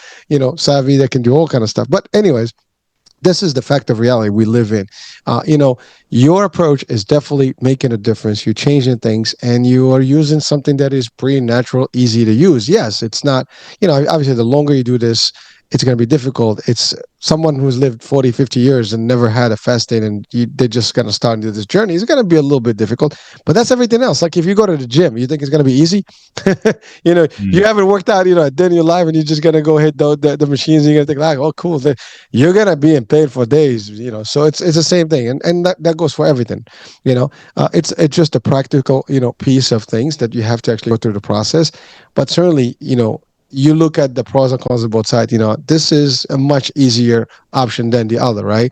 savvy, that can do all kind of stuff. But anyways, this is the fact of reality we live in. Your approach is definitely making a difference. You're changing things, and you are using something that is pretty natural, easy to use. Yes, it's not, obviously the longer you do this, it's going to be difficult. It's someone who's lived 40, 50 years and never had a fast day, and they're just going to start into this journey. It's going to be a little bit difficult, but that's everything else. Like if you go to the gym, you think it's going to be easy? You haven't worked out, a day in your life, and you're just going to go hit the machines, and you're going to think like, oh, cool. You're going to be in pain for days, so it's the same thing. And that goes for everything, it's just a practical, piece of things that you have to actually go through the process. But certainly, you look at the pros and cons of both sides, this is a much easier option than the other, right?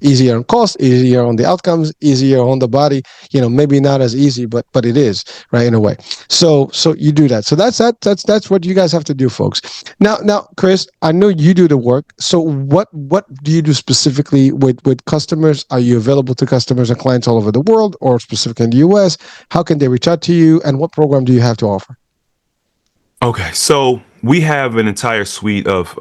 Easier on cost, easier on the outcomes, easier on the body, maybe not as easy, but it is, right, in a way. So you do that. So that's what you guys have to do, folks. Now, Chris, I know you do the work. So what do you do specifically with customers? Are you available to customers and clients all over the world, or specifically in the US? How can they reach out to you, and what program do you have to offer? Okay, so we have an entire suite of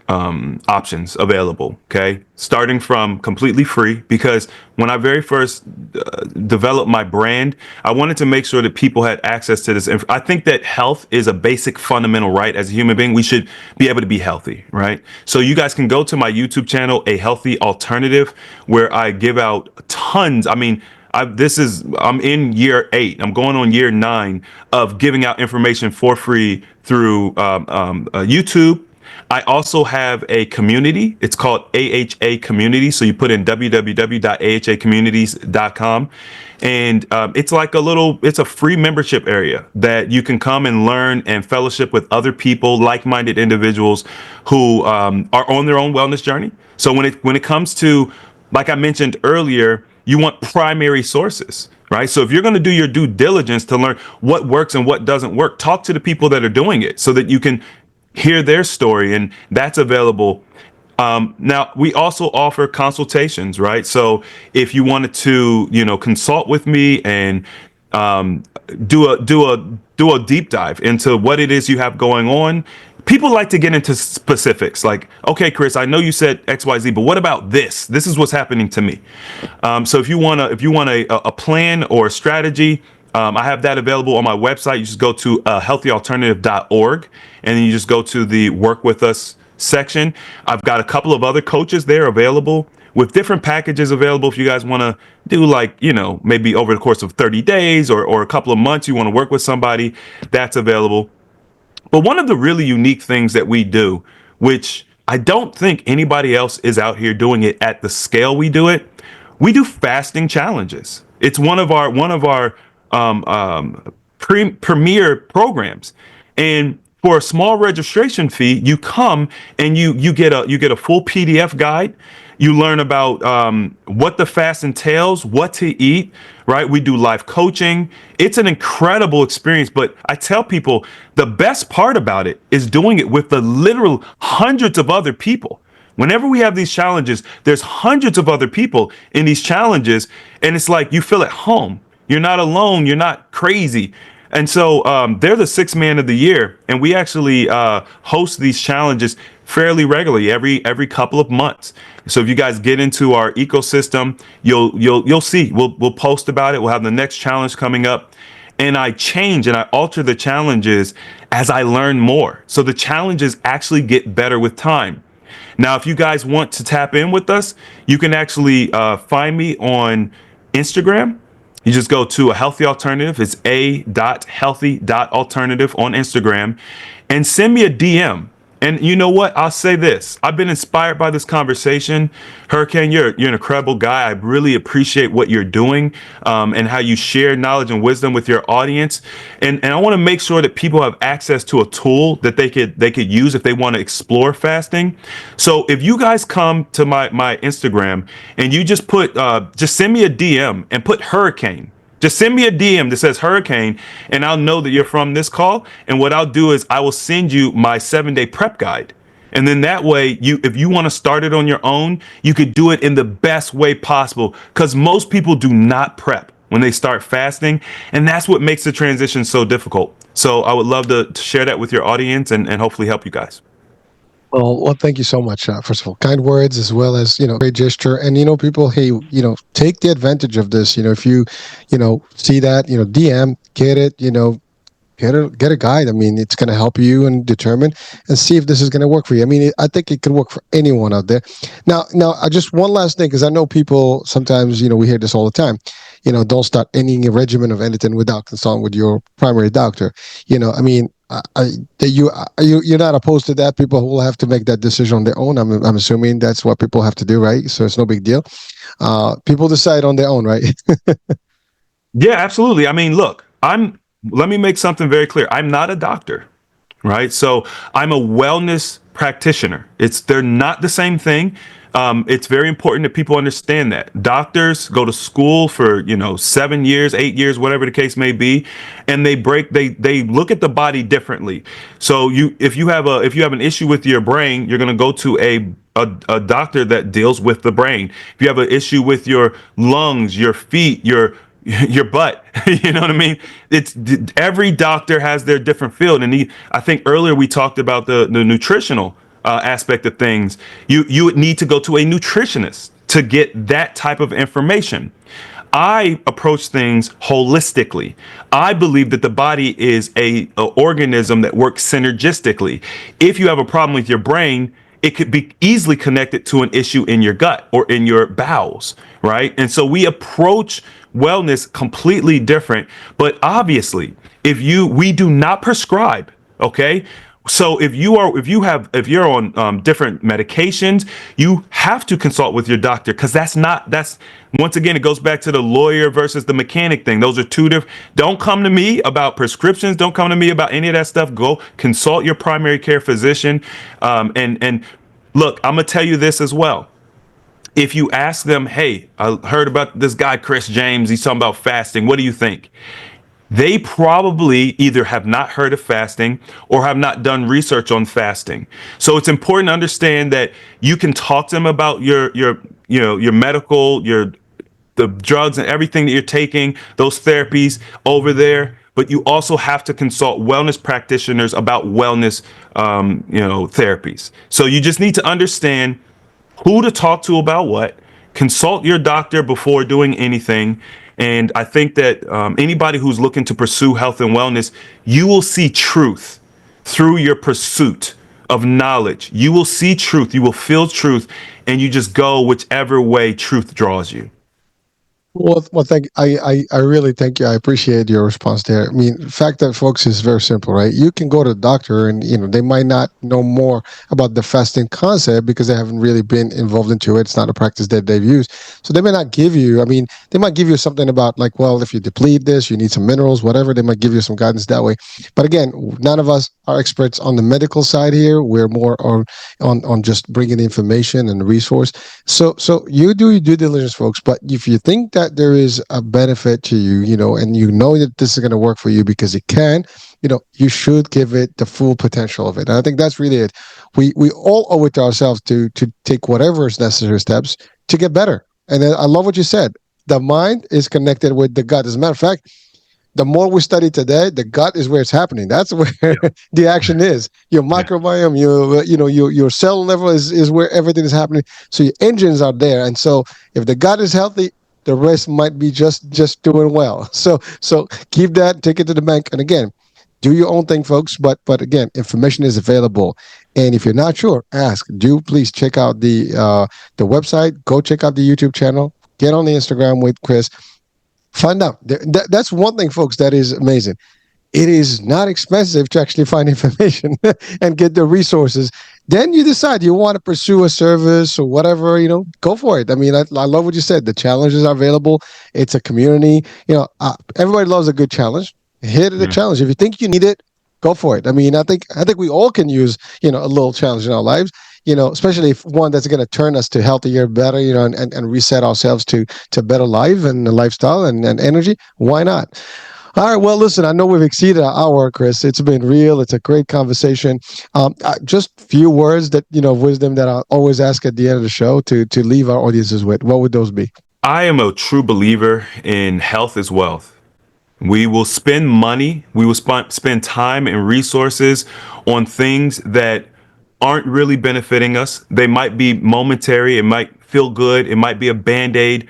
options available. Okay, starting from completely free, because when I very first developed my brand, I wanted to make sure that people had access to this. I think that health is a basic fundamental right as a human being. We should be able to be healthy, right? So you guys can go to my YouTube channel, A Healthy Alternative, where I give out tons. I mean, I'm in year 8. I'm going on year 9 of giving out information for free through YouTube. I also have a community. It's called AHA Community. So you put in www.ahacommunities.com. And it's like it's a free membership area that you can come and learn and fellowship with other people, like-minded individuals who are on their own wellness journey. So when it comes to, like I mentioned earlier, you want primary sources, right? So if you're going to do your due diligence to learn what works and what doesn't work, talk to the people that are doing it so that you can hear their story, and that's available. Now we also offer consultations, right? So if you wanted to, consult with me and do a deep dive into what it is you have going on. People like to get into specifics, like, okay, Chris, I know you said XYZ, but what about this? This is what's happening to me. So if you want a plan or a strategy, I have that available on my website. You just go to healthyalternative.org, and then you just go to the Work With Us section. I've got a couple of other coaches there available with different packages available. If you guys want to do maybe over the course of 30 days or a couple of months, you want to work with somebody, that's available. But one of the really unique things that we do, which I don't think anybody else is out here doing it at the scale we do it, we do fasting challenges. It's one of our premier programs. And for a small registration fee, you come and you get a full PDF guide. You learn about what the fast entails, what to eat, right? We do live coaching. It's an incredible experience. But I tell people the best part about it is doing it with the literal hundreds of other people. Whenever we have these challenges, there's hundreds of other people in these challenges, and it's like you feel at home. You're not alone. You're not crazy. And so they're the sixth man of the year, and we actually host these challenges fairly regularly, every couple of months. So if you guys get into our ecosystem, you'll see. We'll post about it. We'll have the next challenge coming up, and I change and I alter the challenges as I learn more. So the challenges actually get better with time. Now, if you guys want to tap in with us, you can actually find me on Instagram. You just go to A Healthy Alternative. It's a.healthy.alternative on Instagram, and send me a DM. And you know what? I'll say this. I've been inspired by this conversation. Hurricane, you're an incredible guy. I really appreciate what you're doing and how you share knowledge and wisdom with your audience. And I want to make sure that people have access to a tool that they could use if they want to explore fasting. So if you guys come to my Instagram and you just send me a DM and put Hurricane. Just send me a DM that says Hurricane, and I'll know that you're from this call. And what I'll do is I will send you my 7-day prep guide. And then that way, if you want to start it on your own, you could do it in the best way possible, because most people do not prep when they start fasting. And that's what makes the transition so difficult. So I would love to share that with your audience and hopefully help you guys. Well, thank you so much. First of all, kind words, as well as, great gesture. And, people, hey, take the advantage of this. If you, see that, DM, get it, get a guide. I mean, it's going to help you and determine and see if this is going to work for you. I mean, I think it could work for anyone out there. Now, just one last thing, because I know people sometimes, we hear this all the time, don't start any regimen of anything without consulting with your primary doctor. I mean, you're not opposed to that. People will have to make that decision on their own. I'm assuming that's what people have to do, right? So it's no big deal. People decide on their own, right? Yeah, absolutely. I mean, look, let me make something very clear. I'm not a doctor, right? So I'm a wellness practitioner. They're not the same thing. It's very important that people understand that. Doctors go to school for 7 years, 8 years, whatever the case may be, and they look at the body differently. So if you have an issue with your brain, you're going to go to a doctor that deals with the brain. If you have an issue with your lungs, your feet, your butt, you know what I mean? Every doctor has their different field, and I think earlier we talked about the nutritional aspect of things. You would need to go to a nutritionist to get that type of information. I approach things holistically. I believe that the body is a organism that works synergistically. If you have a problem with your brain, it could be easily connected to an issue in your gut or in your bowels, right? And so we approach wellness completely different. But obviously, we do not prescribe, okay? So if you're on different medications, you have to consult with your doctor, because that's once again, it goes back to the lawyer versus the mechanic thing. Those are two different. Don't come to me about prescriptions. Don't come to me about any of that stuff. Go consult your primary care physician. And look, I'm gonna tell you this as well. If you ask them, hey, I heard about this guy Chris James. He's talking about fasting. What do you think? They probably either have not heard of fasting or have not done research on fasting. So it's important to understand that you can talk to them about your medical, the drugs and everything that you're taking, those therapies over there. But you also have to consult wellness practitioners about wellness, therapies. So you just need to understand who to talk to about what. Consult your doctor before doing anything. And I think that anybody who's looking to pursue health and wellness, you will see truth through your pursuit of knowledge. You will see truth, you will feel truth, and you just go whichever way truth draws you. Well, I really thank you. I appreciate your response there. I mean, the fact that folks is very simple, right? You can go to the doctor and, they might not know more about the fasting concept because they haven't really been involved into it. It's not a practice that they've used. So they may not give you, I mean, they might give you something about like, well, if you deplete this, you need some minerals, whatever. They might give you some guidance that way. But again, none of us are experts on the medical side here. We're more on just bringing information and resource. So you do your due diligence, folks. But if you think that there is a benefit to you, and that this is going to work for you because it can, you should give it the full potential of it. And I think that's really it. We all owe it to ourselves to take whatever is necessary steps to get better. And then I love what you said. The mind is connected with the gut. As a matter of fact, the more we study today, the gut is where it's happening. That's where the action is. Your microbiome, your cell level is where everything is happening. So your engines are there. And so if the gut is healthy, the rest might be just doing well. So keep that, take it to the bank. And again, do your own thing, folks. But again, information is available. And if you're not sure, ask. Do please check out the website. Go check out the YouTube channel. Get on the Instagram with Chris. Find out. That's one thing, folks, that is amazing. It is not expensive to actually find information and get the resources. Then you decide you want to pursue a service or whatever, go for it. I mean, I love what you said. The challenges are available. It's a community. Everybody loves a good challenge. Hit the challenge. If you think you need it, go for it. I mean, I think we all can use, a little challenge in our lives. Especially if one that's going to turn us to healthier, better, and reset ourselves to better life and lifestyle and energy. Why not? All right. Well, listen, I know we've exceeded our hour, Chris. It's been real. It's a great conversation. Just few words that, of wisdom that I always ask at the end of the show to leave our audiences with. What would those be? I am a true believer in health is wealth. We will spend money, we will spend time and resources on things that aren't really benefiting us. They might be momentary. It might feel good. It might be a Band-Aid.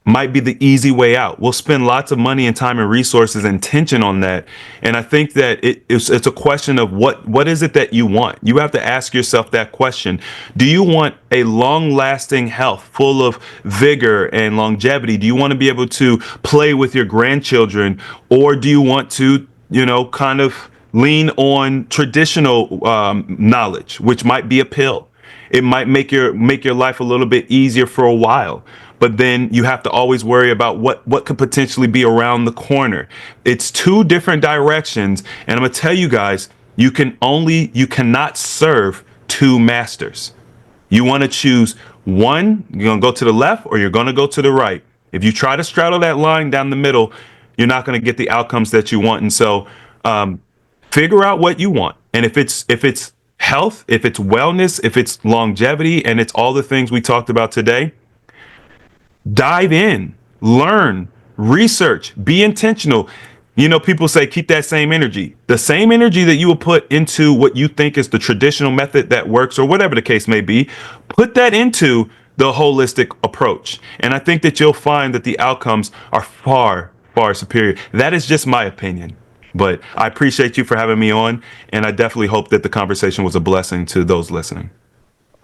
Might be the easy way out. We'll spend lots of money and time and resources and tension on that. And I think that it's a question of what is it that you want? You have to ask yourself that question. Do you want a long-lasting health full of vigor and longevity? Do you want to be able to play with your grandchildren? Or do you want to, kind of lean on traditional knowledge, which might be a pill? It might make your life a little bit easier for a while. But then you have to always worry about what could potentially be around the corner. It's two different directions. And I'm going to tell you guys, you cannot serve two masters. You want to choose one, you're going to go to the left or you're going to go to the right. If you try to straddle that line down the middle, you're not going to get the outcomes that you want. And so figure out what you want. And if it's health, if it's wellness, if it's longevity, and it's all the things we talked about today, dive in, learn, research, be intentional. People say keep that same energy. The same energy that you will put into what you think is the traditional method that works, or whatever the case may be, put that into the holistic approach. And I think that you'll find that the outcomes are far, far superior. That is just my opinion. But I appreciate you for having me on. And I definitely hope that the conversation was a blessing to those listening.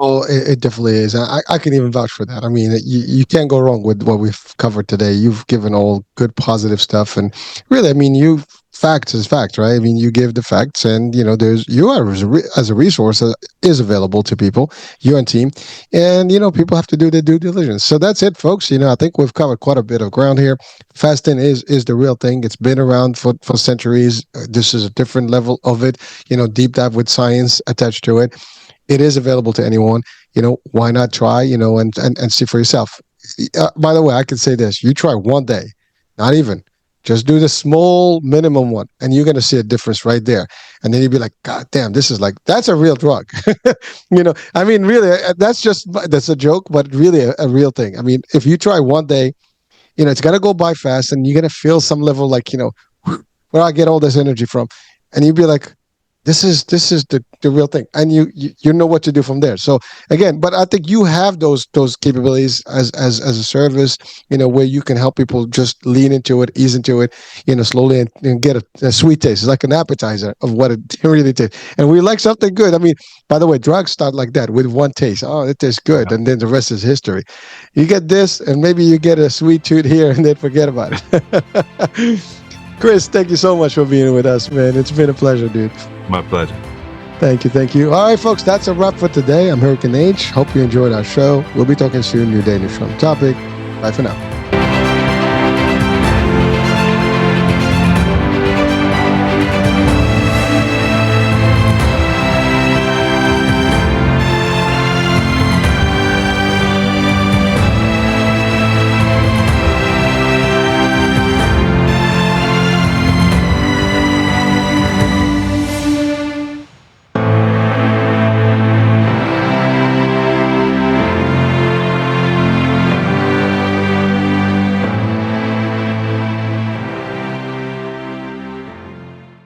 Oh, it definitely is. I can even vouch for that. I mean, you can't go wrong with what we've covered today. You've given all good, positive stuff. And really, I mean, you've facts is facts, right? I mean, you give the facts, and there's you are as a resource that is available to people, you and team, and people have to do their due diligence. So that's it, folks. I think we've covered quite a bit of ground here. Fasting is the real thing. It's been around for centuries. This is a different level of it. Deep dive with science attached to it. It is available to anyone. Why not try? And see for yourself. By the way, I can say this: you try one day, not even. Just do the small minimum one, and you're going to see a difference right there. And then you'll be like, God damn, that's a real drug. I mean, really, that's a joke, but really a real thing. I mean, if you try one day, it's going to go by fast, and you're going to feel some level like, where I get all this energy from. And you'll be like, this is the real thing, and you know what to do from there. So again, but I think you have those capabilities as a service, where you can help people just lean into it, ease into it, slowly, and get a sweet taste. It's like an appetizer of what it really tastes. And we like something good. I mean, by the way, drugs start like that with one taste. Oh, it tastes good, and then the rest is history. You get this, and maybe you get a sweet tooth here, and then forget about it. Chris, thank you so much for being with us, man. It's been a pleasure, dude. My pleasure. Thank you. All right, folks, that's a wrap for today. I'm Hurricane H. Hope you enjoyed our show. We'll be talking soon. New day, new strong topic. Bye for now.